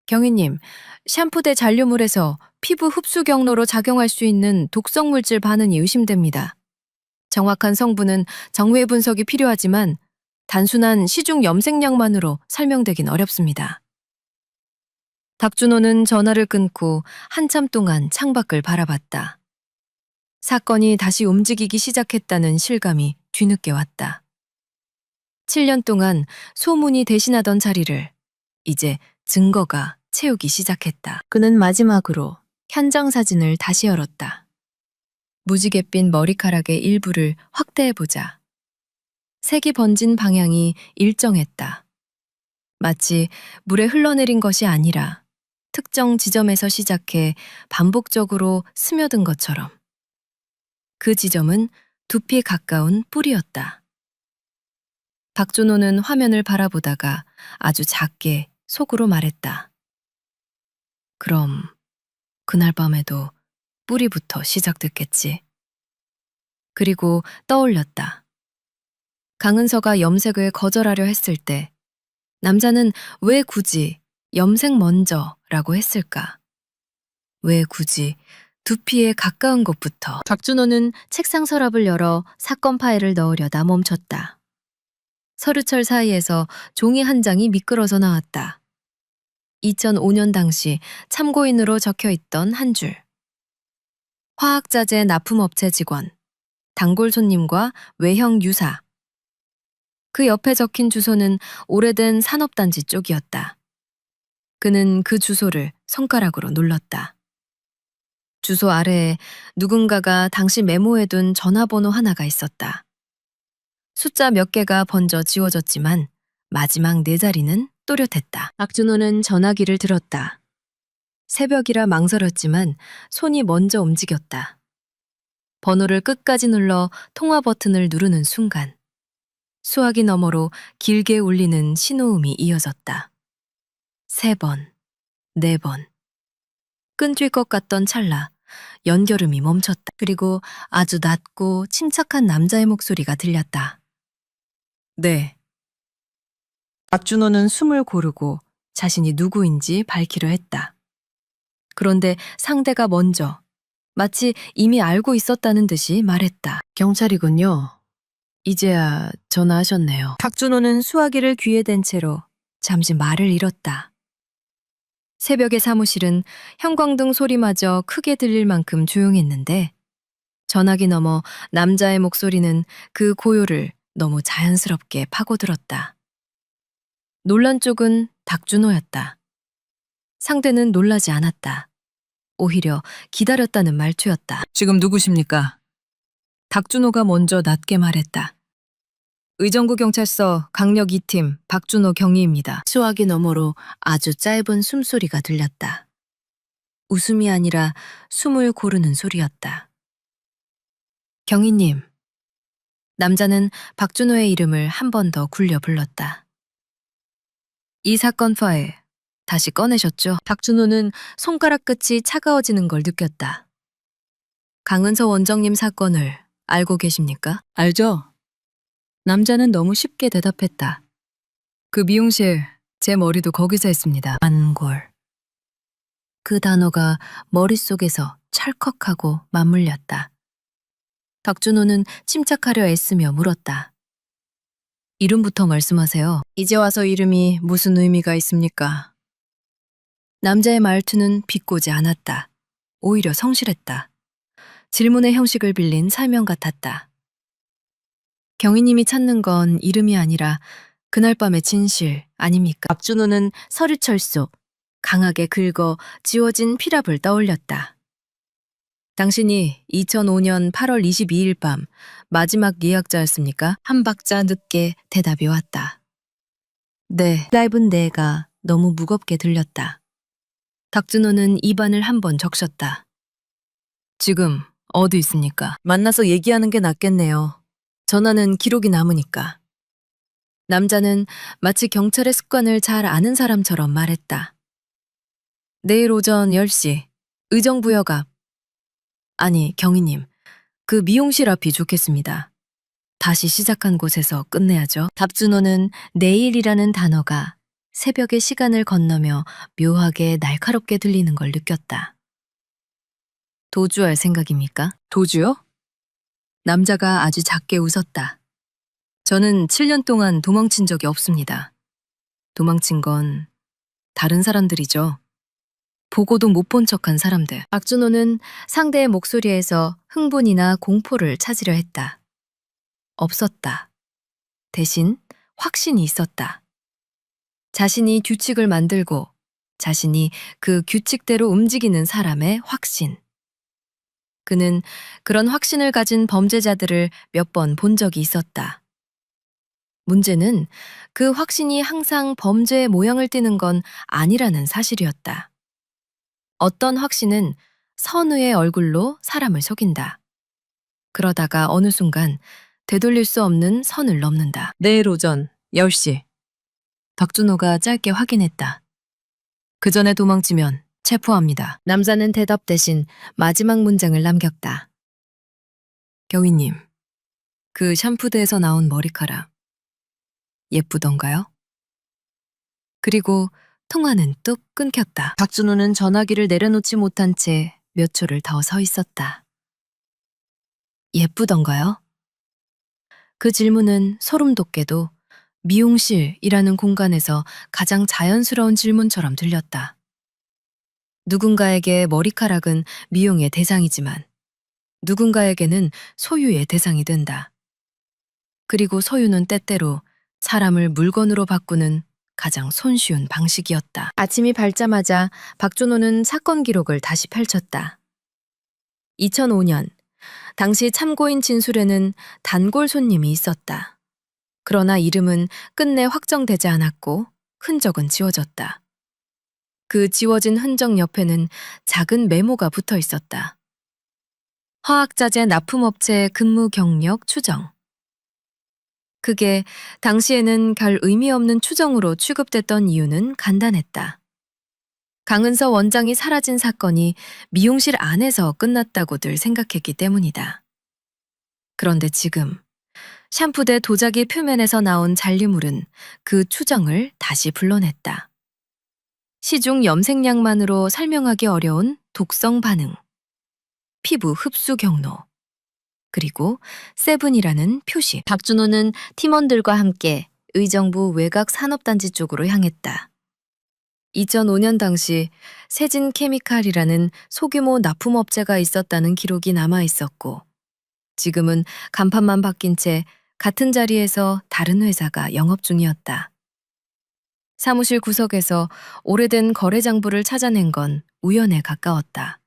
경위님, 샴푸대 잔류물에서 피부 흡수 경로로 작용할 수 있는 독성 물질 반응이 의심됩니다. 정확한 성분은 정외 분석이 필요하지만 단순한 시중 염색약만으로 설명되긴 어렵습니다. 박준호는 전화를 끊고 한참 동안 창밖을 바라봤다. 사건이 다시 움직이기 시작했다는 실감이 뒤늦게 왔다. 7년 동안 소문이 대신하던 자리를 이제 증거가 채우기 시작했다. 그는 마지막으로 현장 사진을 다시 열었다. 무지갯빛 머리카락의 일부를 확대해보자. 색이 번진 방향이 일정했다. 마치 물에 흘러내린 것이 아니라 특정 지점에서 시작해 반복적으로 스며든 것처럼. 그 지점은 두피 가까운 뿌리였다. 박준호는 화면을 바라보다가 아주 작게 속으로 말했다. 그럼 그날 밤에도 뿌리부터 시작됐겠지. 그리고 떠올렸다. 강은서가 염색을 거절하려 했을 때 남자는 왜 굳이 염색 먼저라고 했을까? 왜 굳이 두피에 가까운 곳부터? 박준호는 책상 서랍을 열어 사건 파일을 넣으려다 멈췄다. 서류철 사이에서 종이 한 장이 미끄러져 나왔다. 2005년 당시 참고인으로 적혀 있던 한 줄. 화학자재 납품업체 직원, 단골 손님과 외형 유사. 그 옆에 적힌 주소는 오래된 산업단지 쪽이었다. 그는 그 주소를 손가락으로 눌렀다. 주소 아래에 누군가가 당시 메모해둔 전화번호 하나가 있었다. 숫자 몇 개가 번져 지워졌지만 마지막 네 자리는 또렷했다. 박준호는 전화기를 들었다. 새벽이라 망설였지만 손이 먼저 움직였다. 번호를 끝까지 눌러 통화 버튼을 누르는 순간 수화기 너머로 길게 울리는 신호음이 이어졌다. 3번, 4번. 끊길 것 같던 찰나 연결음이 멈췄다. 그리고 아주 낮고 침착한 남자의 목소리가 들렸다. 네. 박준호는 숨을 고르고 자신이 누구인지 밝히려 했다. 그런데 상대가 먼저 마치 이미 알고 있었다는 듯이 말했다. 경찰이군요. 이제야 전화하셨네요. 박준호는 수화기를 귀에 댄 채로 잠시 말을 잃었다. 새벽의 사무실은 형광등 소리마저 크게 들릴 만큼 조용했는데 전화기 너머 남자의 목소리는 그 고요를 너무 자연스럽게 파고들었다. 놀란 쪽은 박준호였다. 상대는 놀라지 않았다. 오히려 기다렸다는 말투였다. 지금 누구십니까? 박준호가 먼저 낮게 말했다. 의정부 경찰서 강력 2팀 박준호 경위입니다. 수화기 너머로 아주 짧은 숨소리가 들렸다. 웃음이 아니라 숨을 고르는 소리였다. 경위님. 남자는 박준호의 이름을 한 번 더 굴려 불렀다. 이 사건 파일 다시 꺼내셨죠? 박준호는 손가락 끝이 차가워지는 걸 느꼈다. 강은서 원장님 사건을 알고 계십니까? 알죠. 남자는 너무 쉽게 대답했다. 그 미용실, 제 머리도 거기서 했습니다. 안골. 그 단어가 머릿속에서 찰컥하고 맞물렸다. 박준호는 침착하려 애쓰며 물었다. 이름부터 말씀하세요. 이제 와서 이름이 무슨 의미가 있습니까? 남자의 말투는 비꼬지 않았다. 오히려 성실했다. 질문의 형식을 빌린 설명 같았다. 경위님이 찾는 건 이름이 아니라 그날 밤의 진실 아닙니까? 박준호는 서류철 속 강하게 긁어 지워진 피랍을 떠올렸다. 당신이 2005년 8월 22일 밤 마지막 예약자였습니까? 한 박자 늦게 대답이 왔다. 네. 짧은 네가 너무 무겁게 들렸다. 박준호는 입안을 한 번 적셨다. 지금 어디 있습니까? 만나서 얘기하는 게 낫겠네요. 전화는 기록이 남으니까. 남자는 마치 경찰의 습관을 잘 아는 사람처럼 말했다. 내일 오전 10시, 의정부역 앞. 아니, 경위님, 그 미용실 앞이 좋겠습니다. 다시 시작한 곳에서 끝내야죠. 박준호는 내일이라는 단어가 새벽의 시간을 건너며 묘하게 날카롭게 들리는 걸 느꼈다. 도주할 생각입니까? 도주요? 남자가 아주 작게 웃었다. 저는 7년 동안 도망친 적이 없습니다. 도망친 건 다른 사람들이죠. 보고도 못 본 척한 사람들. 박준호는 상대의 목소리에서 흥분이나 공포를 찾으려 했다. 없었다. 대신 확신이 있었다. 자신이 규칙을 만들고 자신이 그 규칙대로 움직이는 사람의 확신. 그는 그런 확신을 가진 범죄자들을 몇 번 본 적이 있었다. 문제는 그 확신이 항상 범죄의 모양을 띠는 건 아니라는 사실이었다. 어떤 확신은 선의의 얼굴로 사람을 속인다. 그러다가 어느 순간 되돌릴 수 없는 선을 넘는다. 내일 오전 10시. 박준호가 짧게 확인했다. 그 전에 도망치면 체포합니다. 남자는 대답 대신 마지막 문장을 남겼다. 경위님, 그 샴푸대에서 나온 머리카락 예쁘던가요? 그리고 통화는 뚝 끊겼다. 박준호는 전화기를 내려놓지 못한 채 몇 초를 더 서 있었다. 예쁘던가요? 그 질문은 소름 돋게도 미용실이라는 공간에서 가장 자연스러운 질문처럼 들렸다. 누군가에게 머리카락은 미용의 대상이지만 누군가에게는 소유의 대상이 된다. 그리고 소유는 때때로 사람을 물건으로 바꾸는 가장 손쉬운 방식이었다. 아침이 밝자마자 박준호는 사건 기록을 다시 펼쳤다. 2005년, 당시 참고인 진술에는 단골 손님이 있었다. 그러나 이름은 끝내 확정되지 않았고 흔적은 지워졌다. 그 지워진 흔적 옆에는 작은 메모가 붙어 있었다. 화학자재 납품업체 근무 경력 추정. 그게 당시에는 별 의미 없는 추정으로 취급됐던 이유는 간단했다. 강은서 원장이 사라진 사건이 미용실 안에서 끝났다고들 생각했기 때문이다. 그런데 지금 샴푸대 도자기 표면에서 나온 잔류물은 그 추정을 다시 불러냈다. 시중 염색약만으로 설명하기 어려운 독성 반응, 피부 흡수 경로, 그리고 세븐이라는 표시. 박준호는 팀원들과 함께 의정부 외곽산업단지 쪽으로 향했다. 2005년 당시 세진 케미칼이라는 소규모 납품업체가 있었다는 기록이 남아 있었고, 지금은 간판만 바뀐 채 같은 자리에서 다른 회사가 영업 중이었다. 사무실 구석에서 오래된 거래 장부를 찾아낸 건 우연에 가까웠다.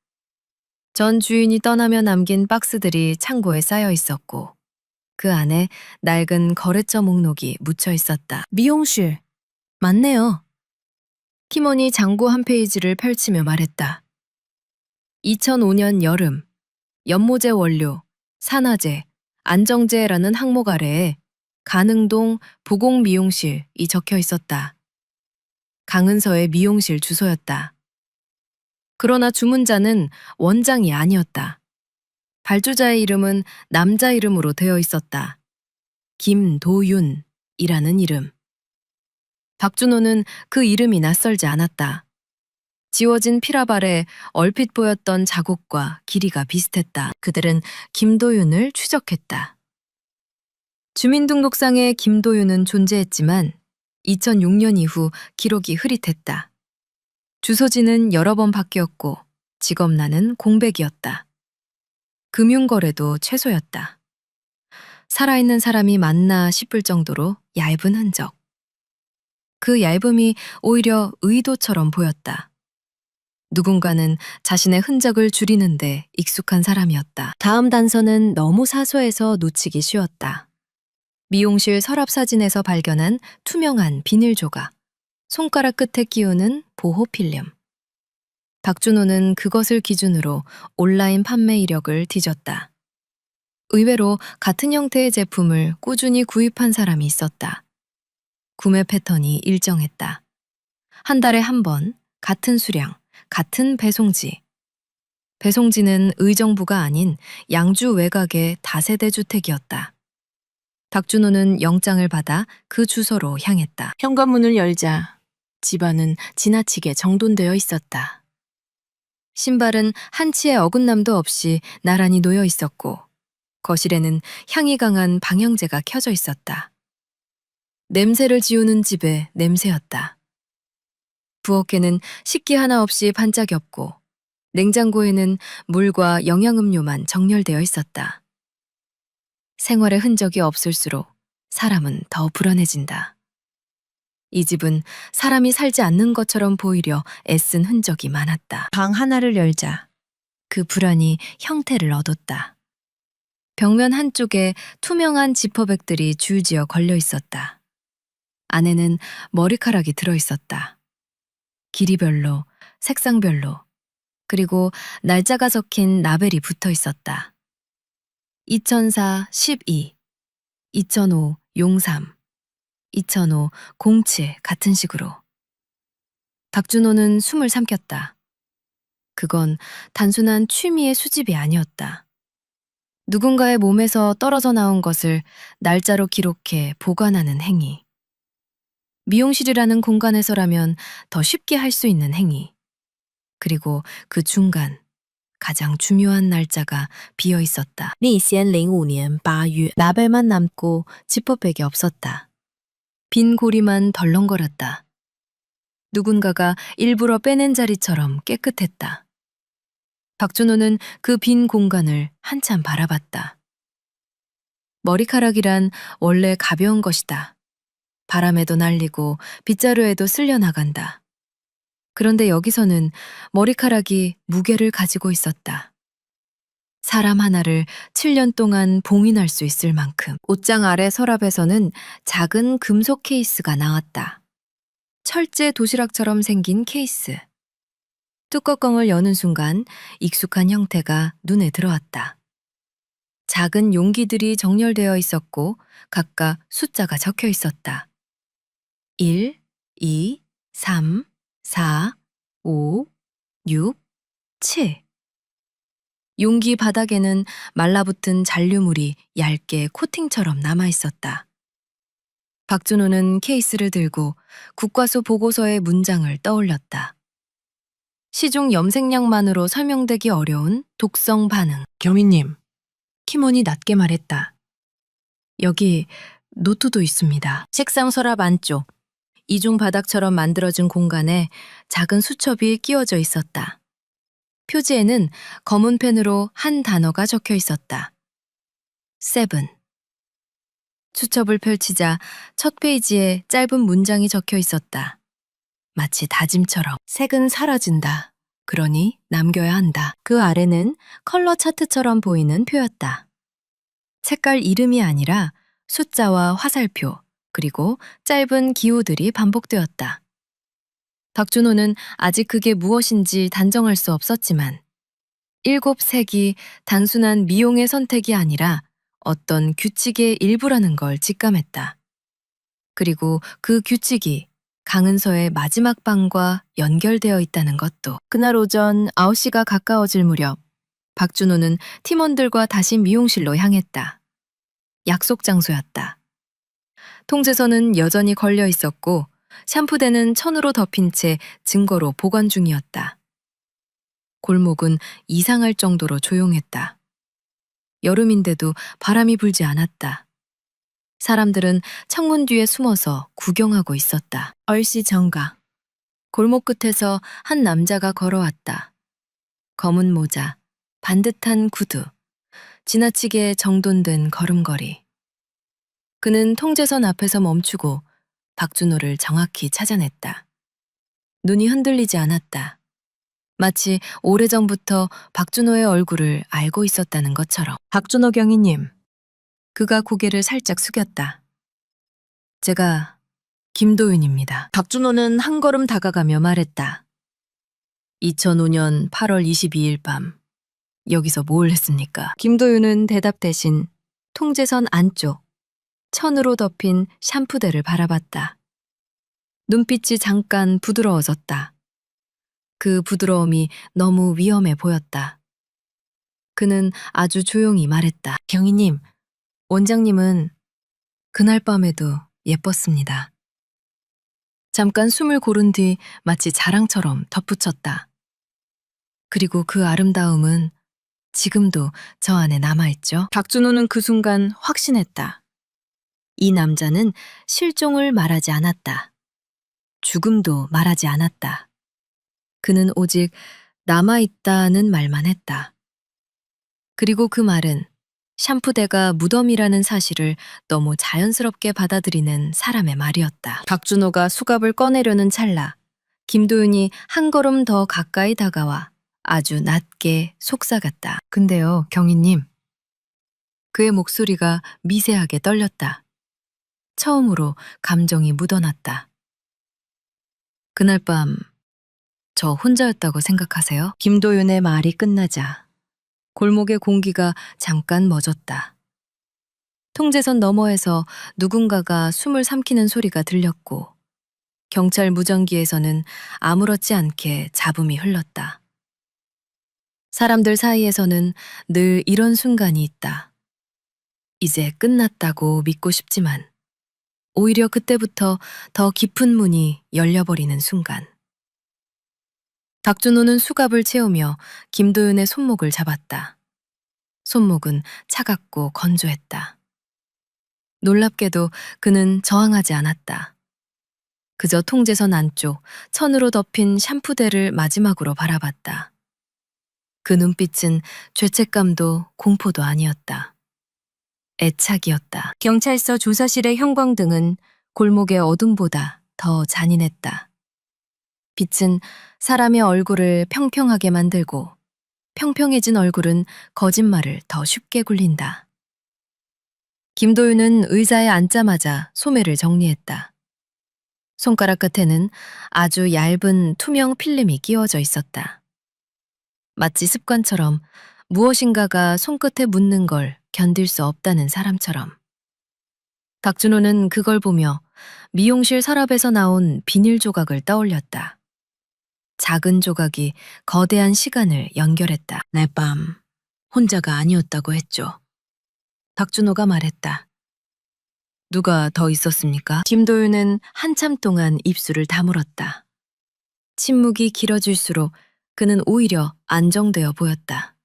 전 주인이 떠나며 남긴 박스들이 창고에 쌓여 있었고 그 안에 낡은 거래처 목록이 묻혀 있었다. 미용실. 맞네요. 팀원이 장부 한 페이지를 펼치며 말했다. 2005년 여름, 연모제 원료, 산화제, 안정제라는 항목 아래에 가능동 보공미용실이 적혀 있었다. 강은서의 미용실 주소였다. 그러나 주문자는 원장이 아니었다. 발주자의 이름은 남자 이름으로 되어 있었다. 김도윤이라는 이름. 박준호는 그 이름이 낯설지 않았다. 지워진 피라발에 얼핏 보였던 자국과 길이가 비슷했다. 그들은 김도윤을 추적했다. 주민등록상에 김도윤은 존재했지만 2006년 이후 기록이 흐릿했다. 주소지는 여러 번 바뀌었고 직업란은 공백이었다. 금융거래도 최소였다. 살아있는 사람이 맞나 싶을 정도로 얇은 흔적. 그 얇음이 오히려 의도처럼 보였다. 누군가는 자신의 흔적을 줄이는데 익숙한 사람이었다. 다음 단서는 너무 사소해서 놓치기 쉬웠다. 미용실 서랍 사진에서 발견한 투명한 비닐 조각, 손가락 끝에 끼우는 보호 필름. 박준호는 그것을 기준으로 온라인 판매 이력을 뒤졌다. 의외로 같은 형태의 제품을 꾸준히 구입한 사람이 있었다. 구매 패턴이 일정했다. 한 달에 한 번, 같은 수량, 같은 배송지. 배송지는 의정부가 아닌 양주 외곽의 다세대 주택이었다. 박준호는 영장을 받아 그 주소로 향했다. 현관문을 열자 집안은 지나치게 정돈되어 있었다. 신발은 한치의 어긋남도 없이 나란히 놓여 있었고 거실에는 향이 강한 방향제가 켜져 있었다. 냄새를 지우는 집의 냄새였다. 부엌에는 식기 하나 없이 반짝였고 냉장고에는 물과 영양음료만 정렬되어 있었다. 생활의 흔적이 없을수록 사람은 더 불안해진다. 이 집은 사람이 살지 않는 것처럼 보이려 애쓴 흔적이 많았다. 방 하나를 열자 그 불안이 형태를 얻었다. 벽면 한쪽에 투명한 지퍼백들이 줄지어 걸려 있었다. 안에는 머리카락이 들어 있었다. 길이별로, 색상별로, 그리고 날짜가 적힌 라벨이 붙어 있었다. 2004 12, 2005 03, 2005 07 같은 식으로. 박준호는 숨을 삼켰다. 그건 단순한 취미의 수집이 아니었다. 누군가의 몸에서 떨어져 나온 것을 날짜로 기록해 보관하는 행위. 미용실이라는 공간에서라면 더 쉽게 할 수 있는 행위. 그리고 그 중간, 가장 중요한 날짜가 비어 있었다. 历先05年 8월. 라벨만 남고 지퍼백이 없었다. 빈 고리만 덜렁거렸다. 누군가가 일부러 빼낸 자리처럼 깨끗했다. 박준호는 그 빈 공간을 한참 바라봤다. 머리카락이란 원래 가벼운 것이다. 바람에도 날리고 빗자루에도 쓸려 나간다. 그런데 여기서는 머리카락이 무게를 가지고 있었다. 사람 하나를 7년 동안 봉인할 수 있을 만큼. 옷장 아래 서랍에서는 작은 금속 케이스가 나왔다. 철제 도시락처럼 생긴 케이스. 뚜껑을 여는 순간 익숙한 형태가 눈에 들어왔다. 작은 용기들이 정렬되어 있었고 각각 숫자가 적혀 있었다. 1, 2, 3, 4, 5, 6, 7. 용기 바닥에는 말라붙은 잔류물이 얇게 코팅처럼 남아 있었다. 박준호는 케이스를 들고 국과수 보고서의 문장을 떠올렸다. 시중 염색약만으로 설명되기 어려운 독성 반응. 경위님, 키몬이 낮게 말했다. 여기 노트도 있습니다. 책상 서랍 안쪽, 이중 바닥처럼 만들어진 공간에 작은 수첩이 끼워져 있었다. 표지에는 검은 펜으로 한 단어가 적혀 있었다. 7. 수첩을 펼치자 첫 페이지에 짧은 문장이 적혀 있었다. 마치 다짐처럼. 색은 사라진다. 그러니 남겨야 한다. 그 아래는 컬러 차트처럼 보이는 표였다. 색깔 이름이 아니라 숫자와 화살표, 그리고 짧은 기호들이 반복되었다. 박준호는 아직 그게 무엇인지 단정할 수 없었지만 7색이 단순한 미용의 선택이 아니라 어떤 규칙의 일부라는 걸 직감했다. 그리고 그 규칙이 강은서의 마지막 방과 연결되어 있다는 것도. 그날 오전 9시가 가까워질 무렵 박준호는 팀원들과 다시 미용실로 향했다. 약속 장소였다. 통제선은 여전히 걸려 있었고 샴푸대는 천으로 덮인 채 증거로 보관 중이었다. 골목은 이상할 정도로 조용했다. 여름인데도 바람이 불지 않았다. 사람들은 창문 뒤에 숨어서 구경하고 있었다. 얼씨 정각. 골목 끝에서 한 남자가 걸어왔다. 검은 모자, 반듯한 구두, 지나치게 정돈된 걸음걸이. 그는 통제선 앞에서 멈추고 박준호를 정확히 찾아냈다. 눈이 흔들리지 않았다. 마치 오래전부터 박준호의 얼굴을 알고 있었다는 것처럼. 박준호 경위님. 그가 고개를 살짝 숙였다. 제가 김도윤입니다. 박준호는 한 걸음 다가가며 말했다. 2005년 8월 22일 밤 여기서 뭘 했습니까? 김도윤은 대답 대신 통제선 안쪽 천으로 덮인 샴푸대를 바라봤다. 눈빛이 잠깐 부드러워졌다. 그 부드러움이 너무 위험해 보였다. 그는 아주 조용히 말했다. 경희님, 원장님은 그날 밤에도 예뻤습니다. 잠깐 숨을 고른 뒤 마치 자랑처럼 덧붙였다. 그리고 그 아름다움은 지금도 저 안에 남아있죠. 박준호는 그 순간 확신했다. 이 남자는 실종을 말하지 않았다. 죽음도 말하지 않았다. 그는 오직 남아있다는 말만 했다. 그리고 그 말은 샴푸대가 무덤이라는 사실을 너무 자연스럽게 받아들이는 사람의 말이었다. 박준호가 수갑을 꺼내려는 찰나 김도윤이 한 걸음 더 가까이 다가와 아주 낮게 속삭였다. 근데요, 경희님. 그의 목소리가 미세하게 떨렸다. 처음으로 감정이 묻어났다. 그날 밤 저 혼자였다고 생각하세요? 김도윤의 말이 끝나자 골목의 공기가 잠깐 멎었다. 통제선 너머에서 누군가가 숨을 삼키는 소리가 들렸고 경찰 무전기에서는 아무렇지 않게 잡음이 흘렀다. 사람들 사이에서는 늘 이런 순간이 있다. 이제 끝났다고 믿고 싶지만 오히려 그때부터 더 깊은 문이 열려버리는 순간. 박준호는 수갑을 채우며 김도윤의 손목을 잡았다. 손목은 차갑고 건조했다. 놀랍게도 그는 저항하지 않았다. 그저 통제선 안쪽 천으로 덮인 샴푸대를 마지막으로 바라봤다. 그 눈빛은 죄책감도 공포도 아니었다. 애착이었다. 경찰서 조사실의 형광등은 골목의 어둠보다 더 잔인했다. 빛은 사람의 얼굴을 평평하게 만들고 평평해진 얼굴은 거짓말을 더 쉽게 굴린다. 김도윤은 의자에 앉자마자 소매를 정리했다. 손가락 끝에는 아주 얇은 투명 필름이 끼워져 있었다. 마치 습관처럼 무엇인가가 손끝에 묻는 걸 견딜 수 없다는 사람처럼. 박준호는 그걸 보며 미용실 서랍에서 나온 비닐 조각을 떠올렸다. 작은 조각이 거대한 시간을 연결했다. 내 밤 혼자가 아니었다고 했죠. 박준호가 말했다. 누가 더 있었습니까? 김도윤은 한참 동안 입술을 다물었다. 침묵이 길어질수록 그는 오히려 안정되어 보였다.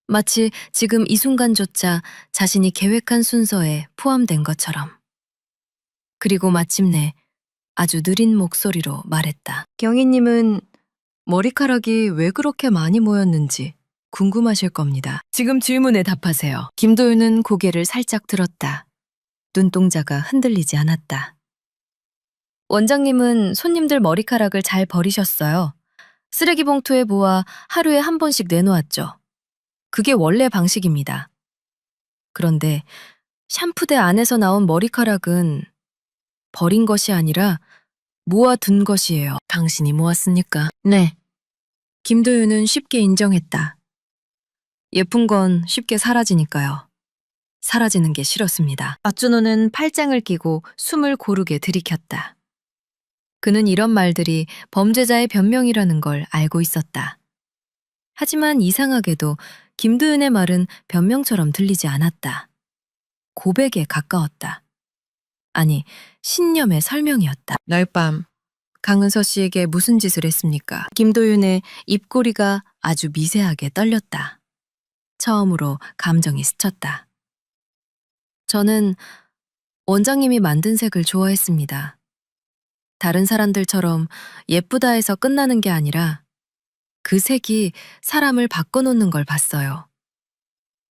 마치 지금 이 순간조차 자신이 계획한 순서에 포함된 것처럼. 그리고 마침내 아주 느린 목소리로 말했다. 경희님은 머리카락이 왜 그렇게 많이 모였는지 궁금하실 겁니다. 지금 질문에 답하세요. 김도윤은 고개를 살짝 들었다. 눈동자가 흔들리지 않았다. 원장님은 손님들 머리카락을 잘 버리셨어요. 쓰레기 봉투에 모아 하루에 한 번씩 내놓았죠. 그게 원래 방식입니다. 그런데 샴푸대 안에서 나온 머리카락은 버린 것이 아니라 모아둔 것이에요. 당신이 모았습니까? 네. 김도윤은 쉽게 인정했다. 예쁜 건 쉽게 사라지니까요. 사라지는 게 싫었습니다. 박준호는 팔짱을 끼고 숨을 고르게 들이켰다. 그는 이런 말들이 범죄자의 변명이라는 걸 알고 있었다. 하지만 이상하게도 김도윤의 말은 변명처럼 들리지 않았다. 고백에 가까웠다. 아니, 신념의 설명이었다. 날 밤 강은서 씨에게 무슨 짓을 했습니까? 김도윤의 입꼬리가 아주 미세하게 떨렸다. 처음으로 감정이 스쳤다. 저는 원장님이 만든 색을 좋아했습니다. 다른 사람들처럼 예쁘다 해서 끝나는 게 아니라 그 색이 사람을 바꿔놓는 걸 봤어요.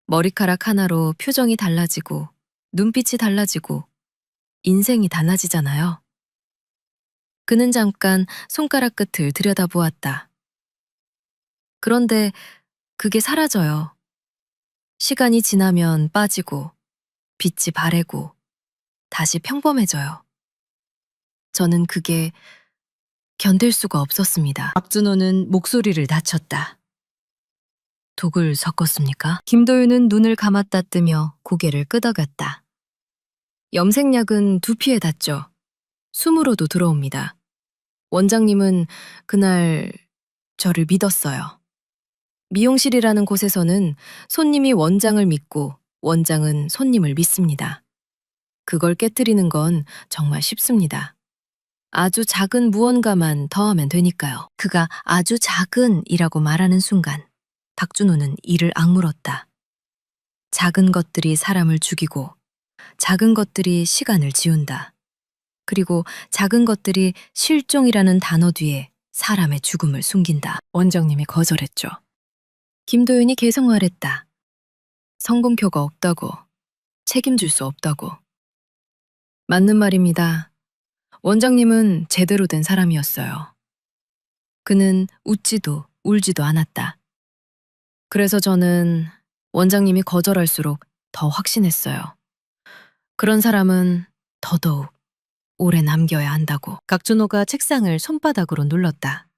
머리카락 하나로 표정이 달라지고 눈빛이 달라지고 인생이 달라지잖아요. 그는 잠깐 손가락 끝을 들여다보았다. 그런데 그게 사라져요. 시간이 지나면 빠지고 빛이 바래고 다시 평범해져요. 저는 그게 견딜 수가 없었습니다. 박준호는 목소리를 낮췄다. 독을 섞었습니까? 김도윤은 눈을 감았다 뜨며 고개를 끄덕였다. 염색약은 두피에 닿죠. 숨으로도 들어옵니다. 원장님은 그날 저를 믿었어요. 미용실이라는 곳에서는 손님이 원장을 믿고 원장은 손님을 믿습니다. 그걸 깨트리는 건 정말 쉽습니다. 아주 작은 무언가만 더하면 되니까요. 그가 아주 작은이라고 말하는 순간 박준호는 이를 악물었다. 작은 것들이 사람을 죽이고 작은 것들이 시간을 지운다. 그리고 작은 것들이 실종이라는 단어 뒤에 사람의 죽음을 숨긴다. 원장님이 거절했죠. 김도윤이 계속 말했다. 성공표가 없다고, 책임질 수 없다고. 맞는 말입니다. 원장님은 제대로 된 사람이었어요. 그는 웃지도 울지도 않았다. 그래서 저는 원장님이 거절할수록 더 확신했어요. 그런 사람은 더더욱 오래 남겨야 한다고. 각준호가 책상을 손바닥으로 눌렀다.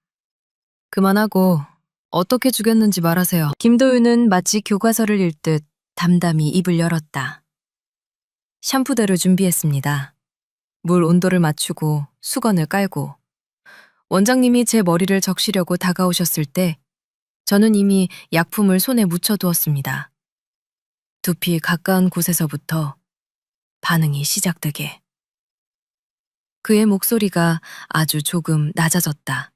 그만하고 어떻게 죽였는지 말하세요. 김도윤은 마치 교과서를 읽듯 담담히 입을 열었다. 샴푸대를 준비했습니다. 물 온도를 맞추고 수건을 깔고 원장님이 제 머리를 적시려고 다가오셨을 때 저는 이미 약품을 손에 묻혀두었습니다. 두피 가까운 곳에서부터 반응이 시작되게. 그의 목소리가 아주 조금 낮아졌다.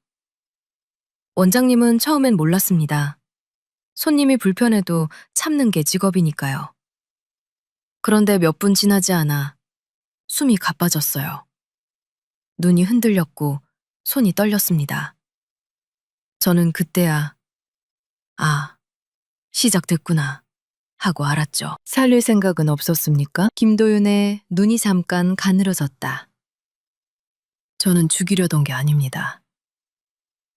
원장님은 처음엔 몰랐습니다. 손님이 불편해도 참는 게 직업이니까요. 그런데 몇 분 지나지 않아 숨이 가빠졌어요. 눈이 흔들렸고 손이 떨렸습니다. 저는 그때야, 아, 시작됐구나 하고 알았죠. 살릴 생각은 없었습니까? 김도윤의 눈이 잠깐 가늘어졌다. 저는 죽이려던 게 아닙니다.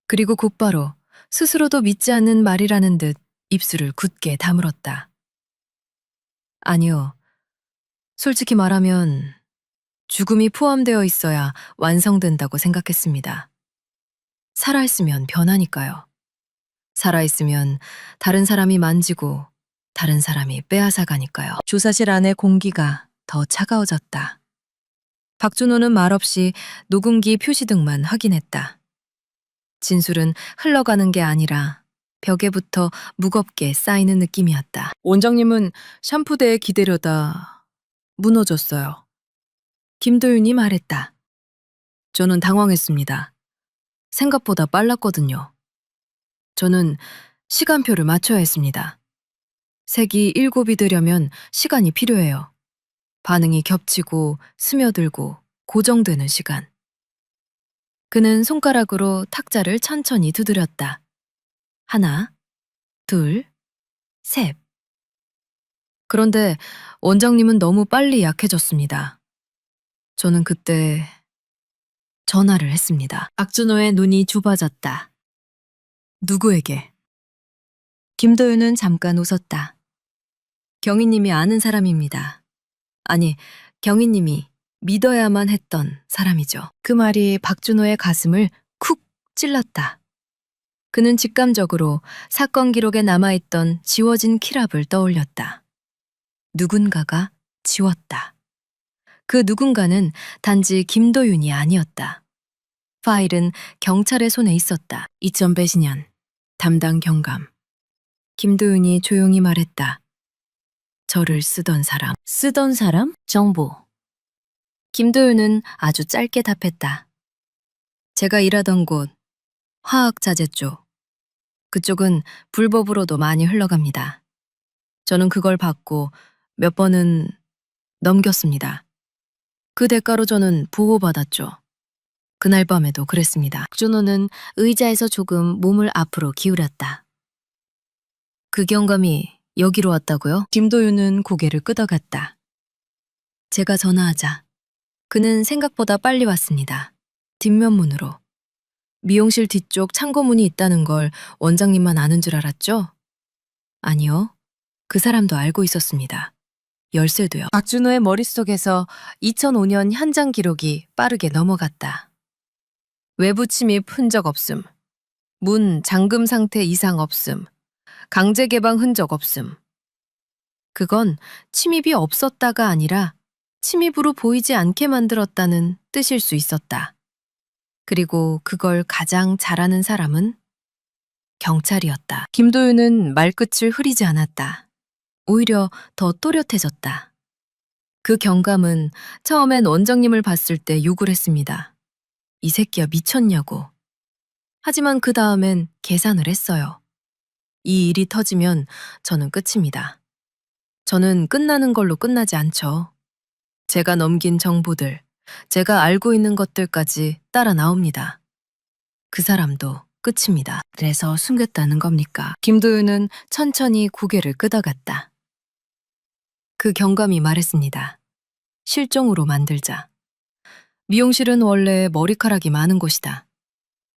그리고 곧바로 스스로도 믿지 않는 말이라는 듯 입술을 굳게 다물었다. 아니요. 솔직히 말하면 죽음이 포함되어 있어야 완성된다고 생각했습니다. 살아있으면 변하니까요. 살아있으면 다른 사람이 만지고 다른 사람이 빼앗아가니까요. 조사실 안의 공기가 더 차가워졌다. 박준호는 말없이 녹음기 표시등만 확인했다. 진술은 흘러가는 게 아니라 벽에 붙어 무겁게 쌓이는 느낌이었다. 원장님은 샴푸대에 기대려다 무너졌어요. 김도윤이 말했다. 저는 당황했습니다. 생각보다 빨랐거든요. 저는 시간표를 맞춰야 했습니다. 색이 7이 되려면 시간이 필요해요. 반응이 겹치고 스며들고 고정되는 시간. 그는 손가락으로 탁자를 천천히 두드렸다. 하나, 둘, 셋. 그런데 원장님은 너무 빨리 약해졌습니다. 저는 그때 전화를 했습니다. 박준호의 눈이 좁아졌다. 누구에게? 김도윤은 잠깐 웃었다. 경희님이 아는 사람입니다. 아니, 경희님이 믿어야만 했던 사람이죠. 그 말이 박준호의 가슴을 쿡 찔렀다. 그는 직감적으로 사건 기록에 남아있던 지워진 키랍을 떠올렸다. 누군가가 지웠다. 그 누군가는 단지 김도윤이 아니었다. 파일은 경찰의 손에 있었다. 2000 배신년, 담당 경감. 김도윤이 조용히 말했다. 저를 쓰던 사람. 쓰던 사람? 정보. 김도윤은 아주 짧게 답했다. 제가 일하던 곳, 화학자재 쪽. 그쪽은 불법으로도 많이 흘러갑니다. 저는 그걸 받고 몇 번은 넘겼습니다. 그 대가로 저는 보호받았죠. 그날 밤에도 그랬습니다. 박준호는 의자에서 조금 몸을 앞으로 기울였다. 그 경감이 여기로 왔다고요? 김도윤은 고개를 끄덕였다. 제가 전화하자. 그는 생각보다 빨리 왔습니다. 뒷면문으로. 미용실 뒤쪽 창고문이 있다는 걸 원장님만 아는 줄 알았죠? 아니요. 그 사람도 알고 있었습니다. 열쇠도요. 박준호의 머릿속에서 2005년 현장 기록이 빠르게 넘어갔다. 외부 침입 흔적 없음. 문 잠금 상태 이상 없음. 강제 개방 흔적 없음. 그건 침입이 없었다가 아니라 침입으로 보이지 않게 만들었다는 뜻일 수 있었다. 그리고 그걸 가장 잘하는 사람은 경찰이었다. 김도윤은 말끝을 흐리지 않았다. 오히려 더 또렷해졌다. 그 경감은 처음엔 원장님을 봤을 때 욕을 했습니다. 이 새끼야 미쳤냐고. 하지만 그 다음엔 계산을 했어요. 이 일이 터지면 저는 끝입니다. 저는 끝나는 걸로 끝나지 않죠. 제가 넘긴 정보들, 제가 알고 있는 것들까지 따라 나옵니다. 그 사람도 끝입니다. 그래서 숨겼다는 겁니까? 김도윤은 천천히 고개를 끄덕였다. 그 경감이 말했습니다. 실종으로 만들자. 미용실은 원래 머리카락이 많은 곳이다.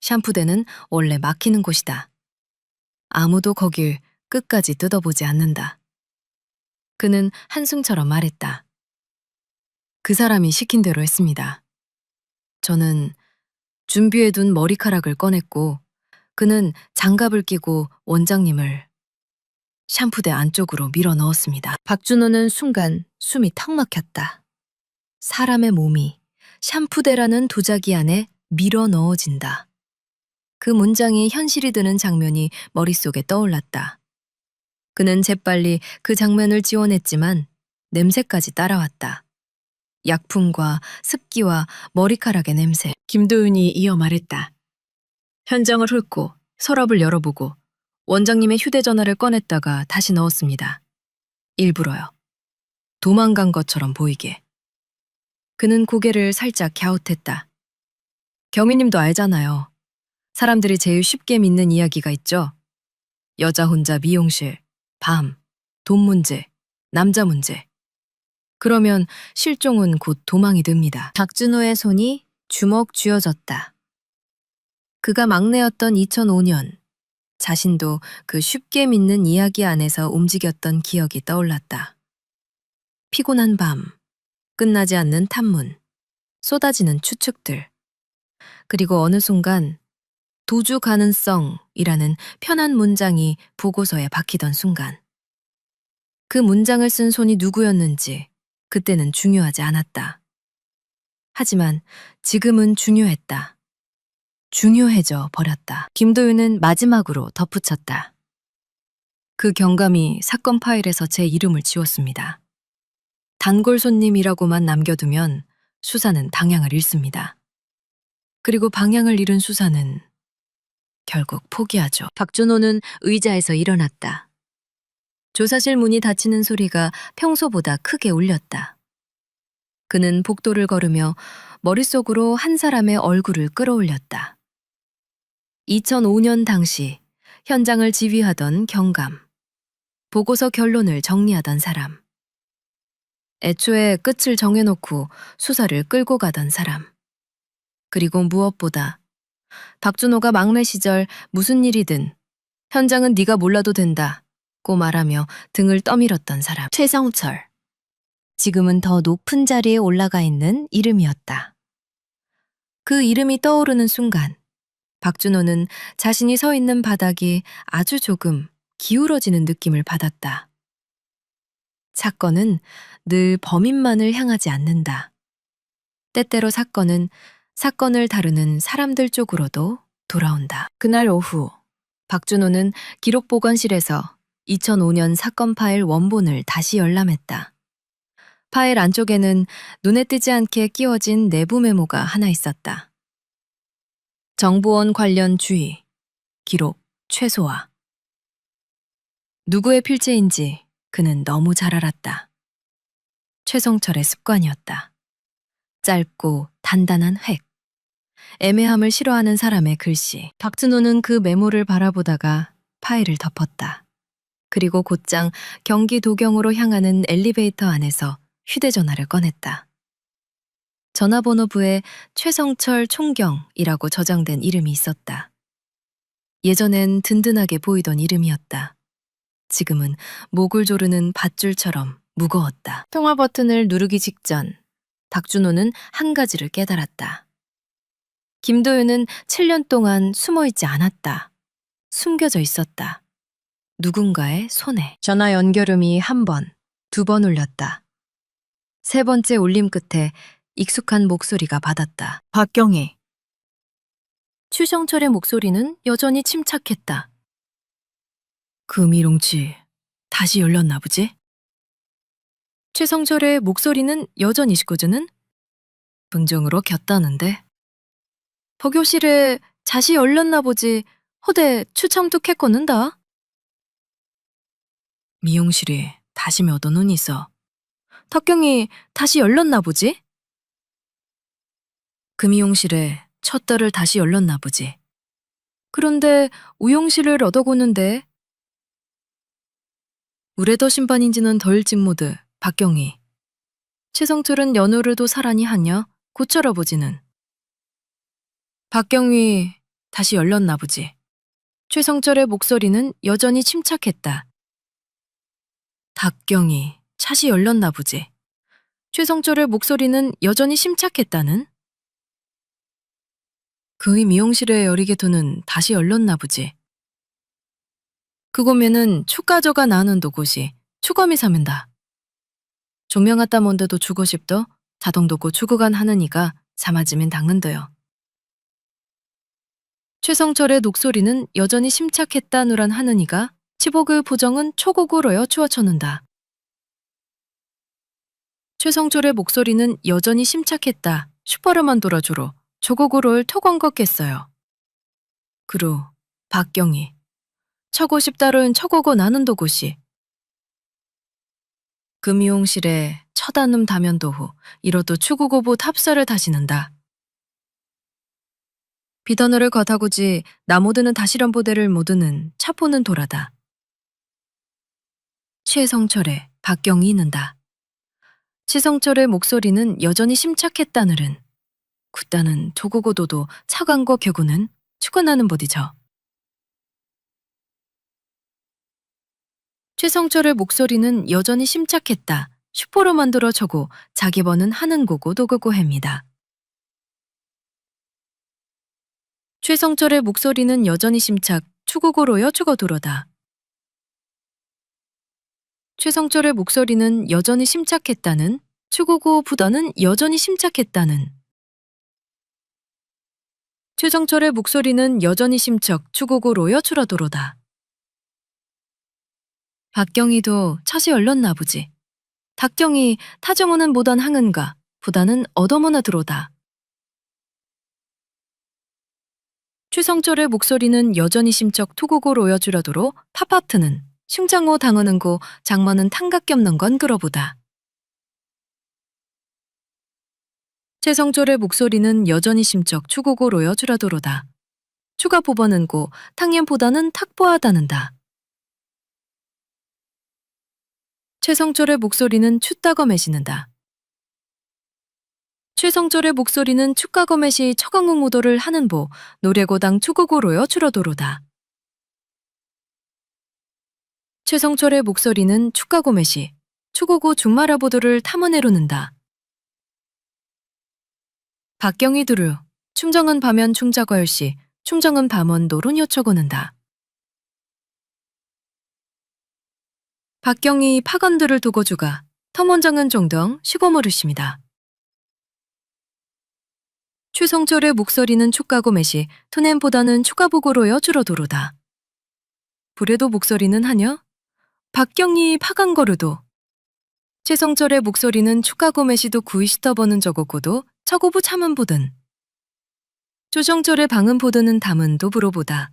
샴푸대는 원래 막히는 곳이다. 아무도 거길 끝까지 뜯어보지 않는다. 그는 한숨처럼 말했다. 그 사람이 시킨 대로 했습니다. 저는 준비해둔 머리카락을 꺼냈고 그는 장갑을 끼고 원장님을 샴푸대 안쪽으로 밀어 넣었습니다. 박준호는 순간 숨이 턱 막혔다. 사람의 몸이 샴푸대라는 도자기 안에 밀어 넣어진다. 그 문장이 현실이 되는 장면이 머릿속에 떠올랐다. 그는 재빨리 그 장면을 지워냈지만 냄새까지 따라왔다. 약품과 습기와 머리카락의 냄새. 김도윤이 이어 말했다. 현장을 훑고 서랍을 열어보고 원장님의 휴대전화를 꺼냈다가 다시 넣었습니다. 일부러요. 도망간 것처럼 보이게. 그는 고개를 살짝 갸웃했다. 경위님도 알잖아요. 사람들이 제일 쉽게 믿는 이야기가 있죠. 여자 혼자 미용실, 밤, 돈 문제, 남자 문제. 그러면 실종은 곧 도망이 듭니다. 박준호의 손이 주먹 쥐어졌다. 그가 막내였던 2005년, 자신도 그 쉽게 믿는 이야기 안에서 움직였던 기억이 떠올랐다. 피곤한 밤, 끝나지 않는 탐문, 쏟아지는 추측들. 그리고 어느 순간 도주 가능성이라는 편한 문장이 보고서에 박히던 순간. 그 문장을 쓴 손이 누구였는지 그때는 중요하지 않았다. 하지만 지금은 중요했다. 중요해져 버렸다. 김도윤은 마지막으로 덧붙였다. 그 경감이 사건 파일에서 제 이름을 지웠습니다. 단골 손님이라고만 남겨두면 수사는 방향을 잃습니다. 그리고 방향을 잃은 수사는 결국 포기하죠. 박준호는 의자에서 일어났다. 조사실 문이 닫히는 소리가 평소보다 크게 울렸다. 그는 복도를 걸으며 머릿속으로 한 사람의 얼굴을 끌어올렸다. 2005년 당시 현장을 지휘하던 경감. 보고서 결론을 정리하던 사람. 애초에 끝을 정해놓고 수사를 끌고 가던 사람. 그리고 무엇보다 박준호가 막내 시절 무슨 일이든 현장은 네가 몰라도 된다 고 말하며 등을 떠밀었던 사람. 최성철. 지금은 더 높은 자리에 올라가 있는 이름이었다. 그 이름이 떠오르는 순간 박준호는 자신이 서 있는 바닥이 아주 조금 기울어지는 느낌을 받았다. 사건은 늘 범인만을 향하지 않는다. 때때로 사건은 사건을 다루는 사람들 쪽으로도 돌아온다. 그날 오후 박준호는 기록보관실에서 2005년 사건 파일 원본을 다시 열람했다. 파일 안쪽에는 눈에 띄지 않게 끼워진 내부 메모가 하나 있었다. 정보원 관련 주의, 기록, 최소화. 누구의 필체인지 그는 너무 잘 알았다. 최성철의 습관이었다. 짧고 단단한 획. 애매함을 싫어하는 사람의 글씨. 박준호는 그 메모를 바라보다가 파일을 덮었다. 그리고 곧장 경기 도경으로 향하는 엘리베이터 안에서 휴대전화를 꺼냈다. 전화번호부에 최성철 총경이라고 저장된 이름이 있었다. 예전엔 든든하게 보이던 이름이었다. 지금은 목을 조르는 밧줄처럼 무거웠다. 통화 버튼을 누르기 직전 박준호는 한 가지를 깨달았다. 김도윤은 7년 동안 숨어있지 않았다. 숨겨져 있었다. 누군가의 손에. 전화 연결음이 한 번, 두 번 울렸다. 세 번째 울림 끝에 익숙한 목소리가 받았다. 박경희. 추성철의 목소리는 여전히 침착했다. 그 미롱치 다시 열렸나 보지? 최성철의 목소리는 여전히 시끄즈는 분정으로 겼다는데. 법교실에 다시 열렸나 보지 허대 추첨뚝했거는다. 미용실에 다시 몇 원은 있어. 덕경이 다시 열렸나 보지? 그 미용실에 첫 달을 다시 열렸나 보지. 그런데 우용실을 얻어고는데 우레더 심판인지는 더 일찍 모드 박경희. 최성철은 연호를 도 사라니 하냐? 곧쩔어 보지는. 박경희 다시 열렸나 보지. 최성철의 목소리는 여전히 침착했다. 박경희 찻이 열렸나 보지. 최성철의 목소리는 여전히 심착했다는? 그의 미용실에 열리게 두는 다시 열렸나 보지. 그곳에는 축가저가 나는 도곳이 추검이 사면다. 조명하다 뭔데도 주고 싶도 자동도고 주고간 하느니가 사맞으면 당근더요. 최성철의 녹소리는 여전히 심착했다 누란 하느니가 치복의 보정은 초고구로여 추어쳤는다. 최성철의 목소리는 여전히 심착했다. 슈퍼르만 돌아주로 조고구로를 토건 것겠어요. 그루 박경희 처고 싶다른 처고고 나는 도곳이 그 미용실에 처단음 다면도후 이로도 추구고보 탑사를 다시는다. 비더너를 겉하고지 나모드는 다시런 보대를 모드는 차포는 돌아다. 최성철의 박경희 는다. 최성철의 목소리는 여전히 심착했다느른. 굿다는 조고고도도 차광고 격우는 추건하는 보디죠. 최성철의 목소리는 여전히 심착했다. 슈퍼로 만들어 저고 자기 번은 하는 고고 도고고 합니다. 최성철의 목소리는 여전히 심착, 추고고로여 추거도로다. 최성철의 목소리는 여전히 심착했다는, 추고고 부다는 여전히 심착했다는. 최성철의 목소리는 여전히 심척, 추고고로여 추러도로다. 박경희도 찻이 열렸나 보지. 박경희 타정우는 모단 항은가, 부다는 얻어머나 들어오다. 최성철의 목소리는 여전히 심척 투고고로여 주려도로 팝파트는 슝장호 당하는고 장머는 탕각겹는 건 그러보다. 최성철의 목소리는 여전히 심척 추고고로여 주라도로다. 추가 보버는고 탕연보다는 탁보하다는다. 최성철의 목소리는 추따거 매시는다. 최성철의 목소리는 축가거매시 처강웅우도를 하는 보 노래고당 추고고로여 추러도로다. 최성철의 목소리는 축가고매시 추고고 중마라보도를 탐원해로는다. 박경희 두루 충정은 밤연 충자거열시 충정은 밤원 노룬 요쳐고는다. 박경희 파건들을 두고 주가 텀원정은 종덩 쉬고모르십니다. 최성철의 목소리는 축가고매시 투냄보다는 축가보고로여 줄어도로다. 불에도 목소리는 하녀? 박경희 파간거르도. 최성철의 목소리는 축가고매시도 구이시터버는 저거고도 처고부 참은보든. 조성철의 방은보드는 담은도 부로보다.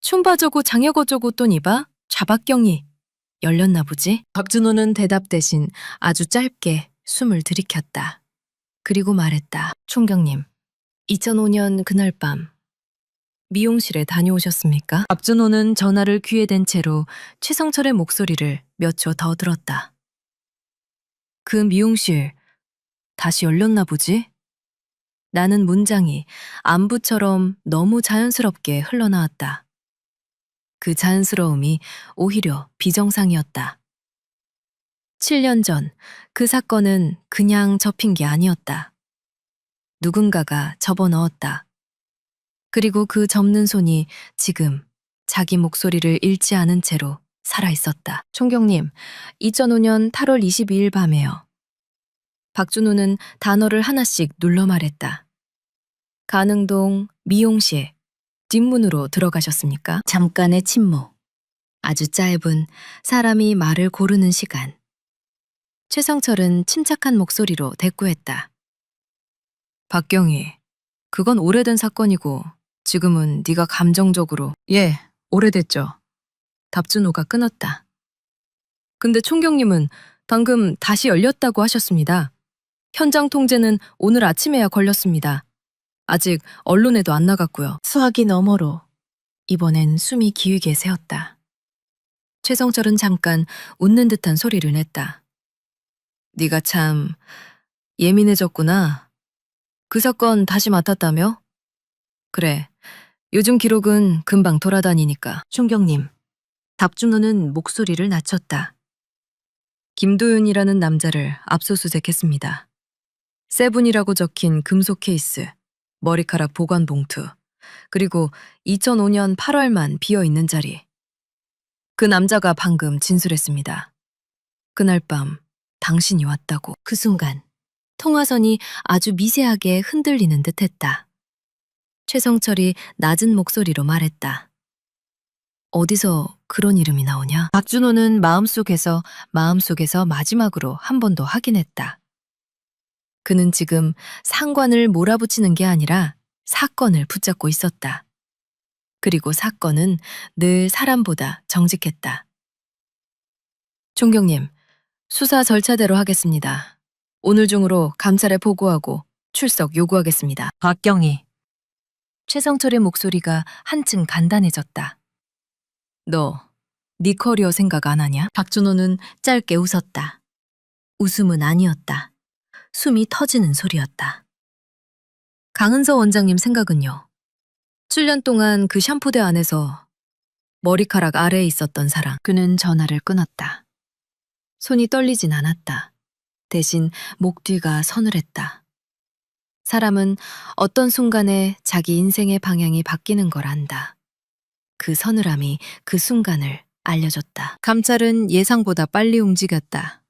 춤바저고 장여거저고 또니바 좌박경희. 열렸나 보지? 박준호는 대답 대신 아주 짧게 숨을 들이켰다. 그리고 말했다. 총경님. 2005년 그날 밤 미용실에 다녀오셨습니까? 박준호는 전화를 귀에 댄 채로 최성철의 목소리를 몇 초 더 들었다. 그 미용실 다시 열렸나 보지? 나는 문장이 안부처럼 너무 자연스럽게 흘러나왔다. 그 자연스러움이 오히려 비정상이었다. 7년 전 그 사건은 그냥 접힌 게 아니었다. 누군가가 접어넣었다. 그리고 그 접는 손이 지금 자기 목소리를 잃지 않은 채로 살아있었다. 총경님, 2005년 8월 22일 밤에요. 박준호는 단어를 하나씩 눌러 말했다. 가능동 미용실 뒷문으로 들어가셨습니까? 잠깐의 침묵. 아주 짧은 사람이 말을 고르는 시간. 최성철은 침착한 목소리로 대꾸했다. 박경희, 그건 오래된 사건이고 지금은 네가 감정적으로 예, 오래됐죠. 답준호가 끊었다. 근데 총경님은 방금 다시 열렸다고 하셨습니다. 현장 통제는 오늘 아침에야 걸렸습니다. 아직 언론에도 안 나갔고요. 수화기 너머로 이번엔 숨이 기울게 새었다. 최성철은 잠깐 웃는 듯한 소리를 냈다. 네가 참 예민해졌구나. 그 사건 다시 맡았다며? 그래. 요즘 기록은 금방 돌아다니니까. 총경님, 박준호는 목소리를 낮췄다. 김도윤이라는 남자를 압수수색했습니다. 세븐이라고 적힌 금속 케이스, 머리카락 보관 봉투, 그리고 2005년 8월만 비어 있는 자리. 그 남자가 방금 진술했습니다. 그날 밤 당신이 왔다고. 그 순간 통화선이 아주 미세하게 흔들리는 듯했다. 최성철이 낮은 목소리로 말했다. 어디서 그런 이름이 나오냐? 박준호는 마음속에서 마지막으로 한 번 더 확인했다. 그는 지금 상관을 몰아붙이는 게 아니라 사건을 붙잡고 있었다. 그리고 사건은 늘 사람보다 정직했다. 총경님, 수사 절차대로 하겠습니다. 오늘 중으로 감찰에 보고하고 출석 요구하겠습니다. 박경희. 최성철의 목소리가 한층 간단해졌다. 네 커리어 생각 안 하냐? 박준호는 짧게 웃었다. 웃음은 아니었다. 숨이 터지는 소리였다. 강은서 원장님 생각은요? 7년 동안 그 샴푸대 안에서 머리카락 아래에 있었던 사람. 그는 전화를 끊었다. 손이 떨리진 않았다. 대신 목 뒤가 서늘했다. 사람은 어떤 순간에 자기 인생의 방향이 바뀌는 걸 안다. 그 서늘함이 그 순간을 알려줬다. 감찰은 예상보다 빨리 움직였다.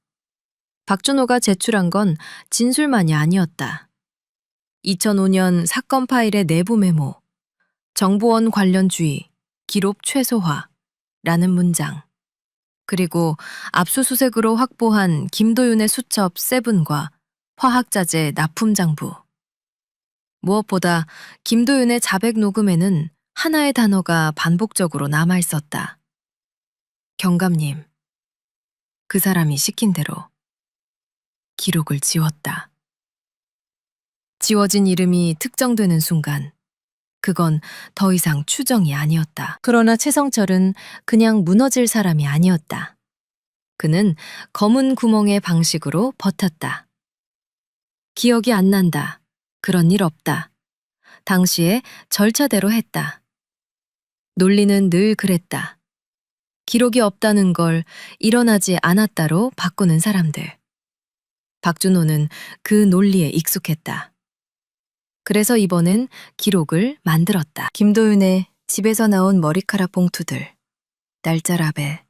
박준호가 제출한 건 진술만이 아니었다. 2005년 사건 파일의 내부 메모, 정보원 관련 주의, 기록 최소화라는 문장, 그리고 압수수색으로 확보한 김도윤의 수첩 세븐과 화학자재 납품 장부. 무엇보다 김도윤의 자백 녹음에는 하나의 단어가 반복적으로 남아있었다. 경감님, 그 사람이 시킨 대로 기록을 지웠다. 지워진 이름이 특정되는 순간, 그건 더 이상 추정이 아니었다. 그러나 최성철은 그냥 무너질 사람이 아니었다. 그는 검은 구멍의 방식으로 버텼다. 기억이 안 난다. 그런 일 없다. 당시에 절차대로 했다. 논리는 늘 그랬다. 기록이 없다는 걸 일어나지 않았다로 바꾸는 사람들. 박준호는 그 논리에 익숙했다. 그래서 이번엔 기록을 만들었다. 김도윤의 집에서 나온 머리카락 봉투들, 날짜랍에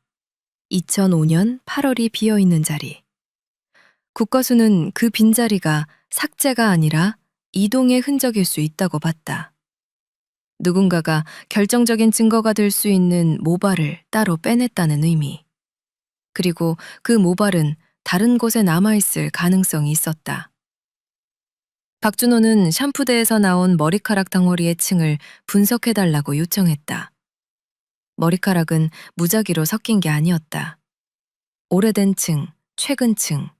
2005년 8월이 비어있는 자리. 국과수는 그 빈자리가 삭제가 아니라 이동의 흔적일 수 있다고 봤다. 누군가가 결정적인 증거가 될 수 있는 모발을 따로 빼냈다는 의미. 그리고 그 모발은 다른 곳에 남아있을 가능성이 있었다. 박준호는 샴푸대에서 나온 머리카락 덩어리의 층을 분석해달라고 요청했다. 머리카락은 무작위로 섞인 게 아니었다. 오래된 층, 최근 층,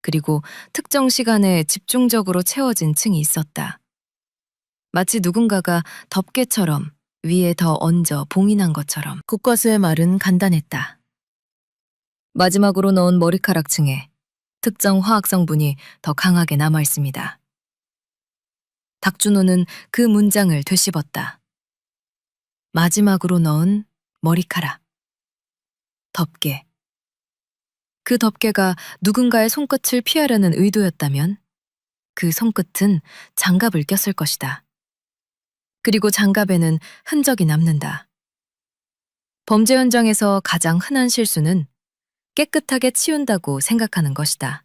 그리고 특정 시간에 집중적으로 채워진 층이 있었다. 마치 누군가가 덮개처럼 위에 더 얹어 봉인한 것처럼. 국과수의 말은 간단했다. 마지막으로 넣은 머리카락 층에 특정 화학 성분이 더 강하게 남아 있습니다. 박준호는 그 문장을 되씹었다. 마지막으로 넣은 머리카락. 덮개. 그 덮개가 누군가의 손끝을 피하려는 의도였다면 그 손끝은 장갑을 꼈을 것이다. 그리고 장갑에는 흔적이 남는다. 범죄 현장에서 가장 흔한 실수는 깨끗하게 치운다고 생각하는 것이다.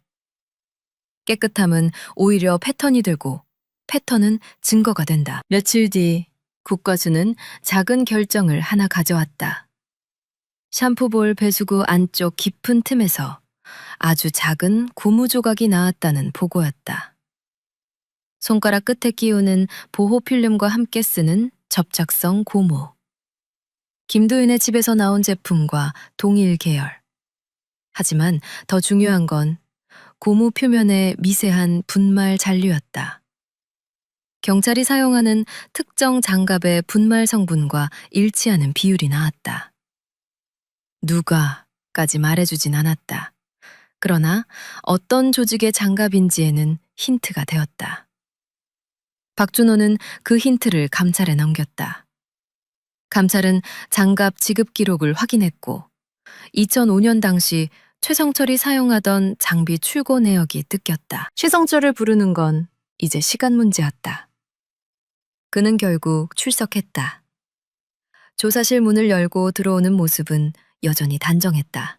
깨끗함은 오히려 패턴이 되고 패턴은 증거가 된다. 며칠 뒤 국과수는 작은 결정을 하나 가져왔다. 샴푸볼 배수구 안쪽 깊은 틈에서 아주 작은 고무 조각이 나왔다는 보고였다. 손가락 끝에 끼우는 보호 필름과 함께 쓰는 접착성 고무. 김도윤의 집에서 나온 제품과 동일 계열. 하지만 더 중요한 건 고무 표면의 미세한 분말 잔류였다. 경찰이 사용하는 특정 장갑의 분말 성분과 일치하는 비율이 나왔다. 누가까지 말해주진 않았다. 그러나 어떤 조직의 장갑인지에는 힌트가 되었다. 박준호는 그 힌트를 감찰에 넘겼다. 감찰은 장갑 지급 기록을 확인했고 2005년 당시 최성철이 사용하던 장비 출고 내역이 뜯겼다. 최성철을 부르는 건 이제 시간 문제였다. 그는 결국 출석했다. 조사실 문을 열고 들어오는 모습은 여전히 단정했다.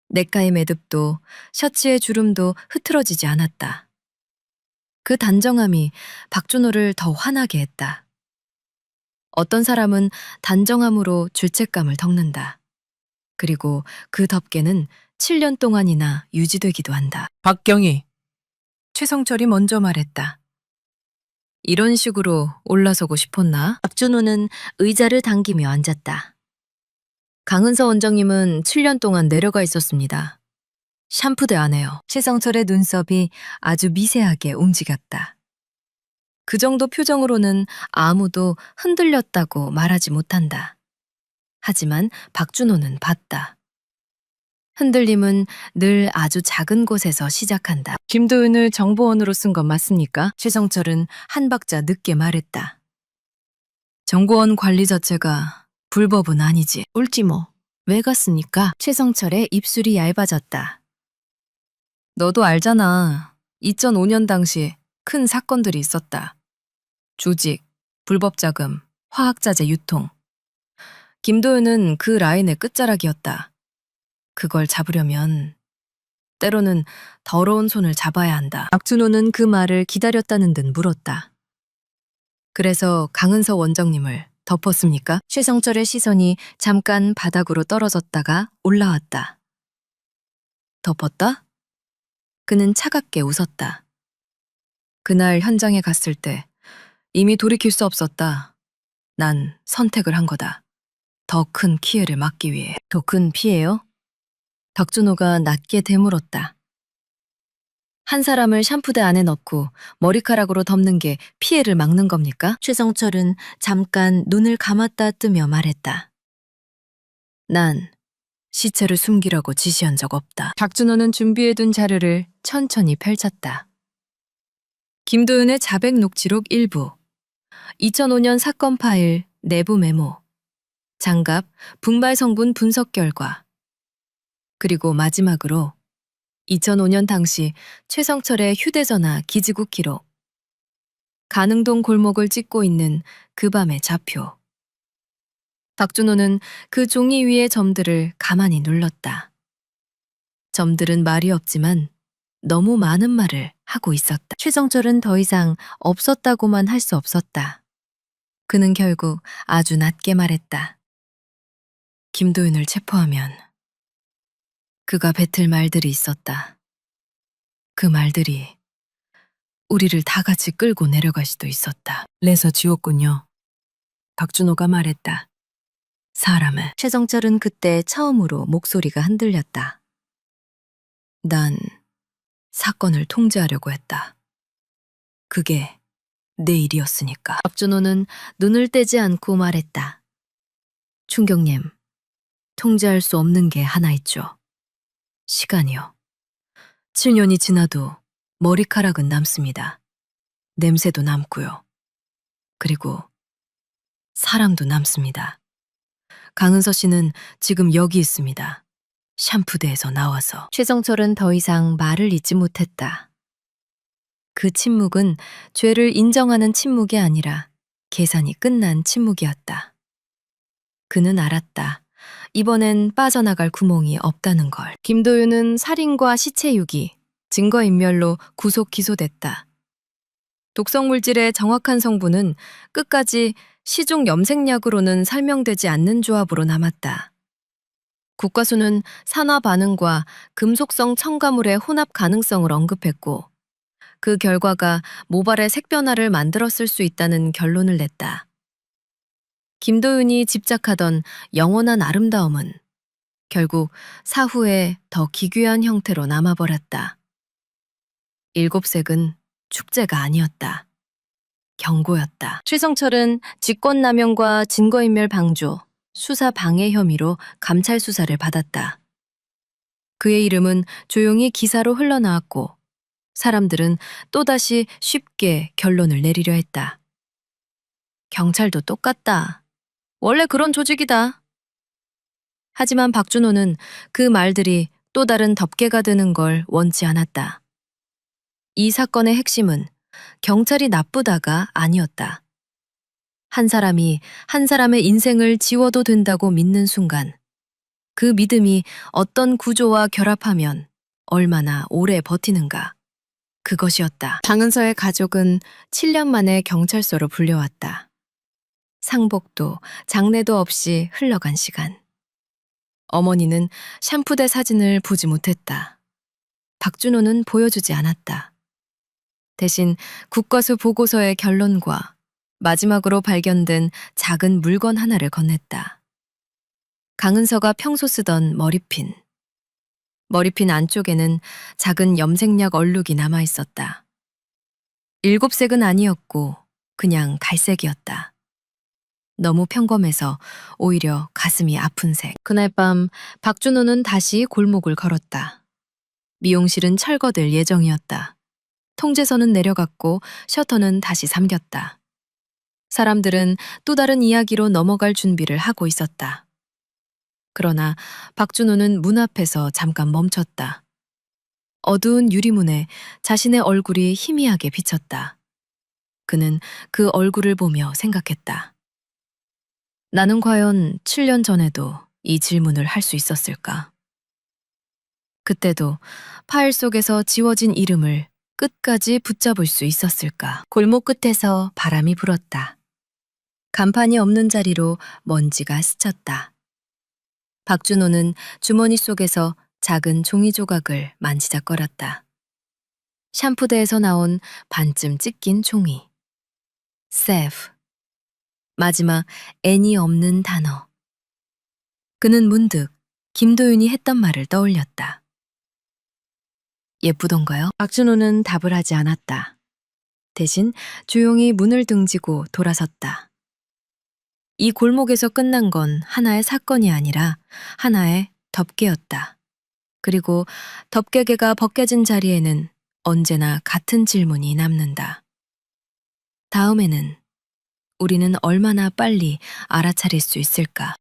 넥타이 매듭도 셔츠의 주름도 흐트러지지 않았다. 그 단정함이 박준호를 더 화나게 했다. 어떤 사람은 단정함으로 죄책감을 덮는다. 그리고 그 덮개는 7년 동안이나 유지되기도 한다. 박경희. 최성철이 먼저 말했다. 이런 식으로 올라서고 싶었나? 박준호는 의자를 당기며 앉았다. 강은서 원장님은 7년 동안 내려가 있었습니다. 샴푸대 안에요. 최성철의 눈썹이 아주 미세하게 움직였다. 그 정도 표정으로는 아무도 흔들렸다고 말하지 못한다. 하지만 박준호는 봤다. 흔들림은 늘 아주 작은 곳에서 시작한다. 김도윤을 정보원으로 쓴 건 맞습니까? 최성철은 한 박자 늦게 말했다. 정보원 관리 자체가 불법은 아니지. 옳지 뭐. 왜 갔습니까? 최성철의 입술이 얇아졌다. 너도 알잖아. 2005년 당시 큰 사건들이 있었다. 조직, 불법 자금, 화학자재 유통. 김도윤은 그 라인의 끝자락이었다. 그걸 잡으려면 때로는 더러운 손을 잡아야 한다. 박준호는 그 말을 기다렸다는 듯 물었다. 그래서 강은서 원장님을 덮었습니까? 최성철의 시선이 잠깐 바닥으로 떨어졌다가 올라왔다. 덮었다? 그는 차갑게 웃었다. 그날 현장에 갔을 때 이미 돌이킬 수 없었다. 난 선택을 한 거다. 더 큰 피해를 막기 위해. 더 큰 피해요? 박준호가 낮게 되물었다. 한 사람을 샴푸대 안에 넣고 머리카락으로 덮는 게 피해를 막는 겁니까? 최성철은 잠깐 눈을 감았다 뜨며 말했다. 난 시체를 숨기라고 지시한 적 없다. 박준호는 준비해둔 자료를 천천히 펼쳤다. 김도윤의 자백 녹취록 일부, 2005년 사건 파일 내부 메모, 장갑 분발 성분 분석 결과, 그리고 마지막으로 2005년 당시 최성철의 휴대전화 기지국 기록, 가능동 골목을 찍고 있는 그 밤의 좌표. 박준호는 그 종이 위의 점들을 가만히 눌렀다. 점들은 말이 없지만 너무 많은 말을 하고 있었다. 최성철은 더 이상 없었다고만 할 수 없었다. 그는 결국 아주 낮게 말했다. 김도윤을 체포하면 그가 뱉을 말들이 있었다. 그 말들이 우리를 다 같이 끌고 내려갈 수도 있었다. 레서 지웠군요. 박준호가 말했다. 사람을. 최성철은 그때 처음으로 목소리가 흔들렸다. 난 사건을 통제하려고 했다. 그게 내 일이었으니까. 박준호는 눈을 떼지 않고 말했다. 충경님, 통제할 수 없는 게 하나 있죠. 시간이요. 7년이 지나도 머리카락은 남습니다. 냄새도 남고요. 그리고 사람도 남습니다. 강은서 씨는 지금 여기 있습니다. 샴푸대에서 나와서. 최성철은 더 이상 말을 잇지 못했다. 그 침묵은 죄를 인정하는 침묵이 아니라 계산이 끝난 침묵이었다. 그는 알았다. 이번엔 빠져나갈 구멍이 없다는 걸. 김도윤은 살인과 시체 유기, 증거인멸로 구속 기소됐다. 독성물질의 정확한 성분은 끝까지 시중 염색약으로는 설명되지 않는 조합으로 남았다. 국과수는 산화 반응과 금속성 첨가물의 혼합 가능성을 언급했고 그 결과가 모발의 색변화를 만들었을 수 있다는 결론을 냈다. 김도윤이 집착하던 영원한 아름다움은 결국 사후에 더 기괴한 형태로 남아버렸다. 7색은 축제가 아니었다. 경고였다. 최성철은 직권남용과 증거인멸 방조, 수사 방해 혐의로 감찰 수사를 받았다. 그의 이름은 조용히 기사로 흘러나왔고 사람들은 또다시 쉽게 결론을 내리려 했다. 경찰도 똑같다. 원래 그런 조직이다. 하지만 박준호는 그 말들이 또 다른 덮개가 되는 걸 원치 않았다. 이 사건의 핵심은 경찰이 나쁘다가 아니었다. 한 사람이 한 사람의 인생을 지워도 된다고 믿는 순간 그 믿음이 어떤 구조와 결합하면 얼마나 오래 버티는가. 그것이었다. 강은서의 가족은 7년 만에 경찰서로 불려왔다. 상복도 장례도 없이 흘러간 시간. 어머니는 샴푸대 사진을 보지 못했다. 박준호는 보여주지 않았다. 대신 국과수 보고서의 결론과 마지막으로 발견된 작은 물건 하나를 건넸다. 강은서가 평소 쓰던 머리핀. 머리핀 안쪽에는 작은 염색약 얼룩이 남아 있었다. 7색은 아니었고 그냥 갈색이었다. 너무 평범해서 오히려 가슴이 아픈 색. 그날 밤 박준호는 다시 골목을 걸었다. 미용실은 철거될 예정이었다. 통제선은 내려갔고 셔터는 다시 잠겼다. 사람들은 또 다른 이야기로 넘어갈 준비를 하고 있었다. 그러나 박준호는 문 앞에서 잠깐 멈췄다. 어두운 유리문에 자신의 얼굴이 희미하게 비쳤다. 그는 그 얼굴을 보며 생각했다. 나는 과연 7년 전에도 이 질문을 할 수 있었을까? 그때도 파일 속에서 지워진 이름을 끝까지 붙잡을 수 있었을까? 골목 끝에서 바람이 불었다. 간판이 없는 자리로 먼지가 스쳤다. 박준호는 주머니 속에서 작은 종이 조각을 만지작거렸다. 샴푸대에서 나온 반쯤 찢긴 종이. save. 마지막 N이 없는 단어. 그는 문득 김도윤이 했던 말을 떠올렸다. 예쁘던가요? 박준호는 답을 하지 않았다. 대신 조용히 문을 등지고 돌아섰다. 이 골목에서 끝난 건 하나의 사건이 아니라 하나의 덮개였다. 그리고 덮개개가 벗겨진 자리에는 언제나 같은 질문이 남는다. 다음에는 우리는 얼마나 빨리 알아차릴 수 있을까?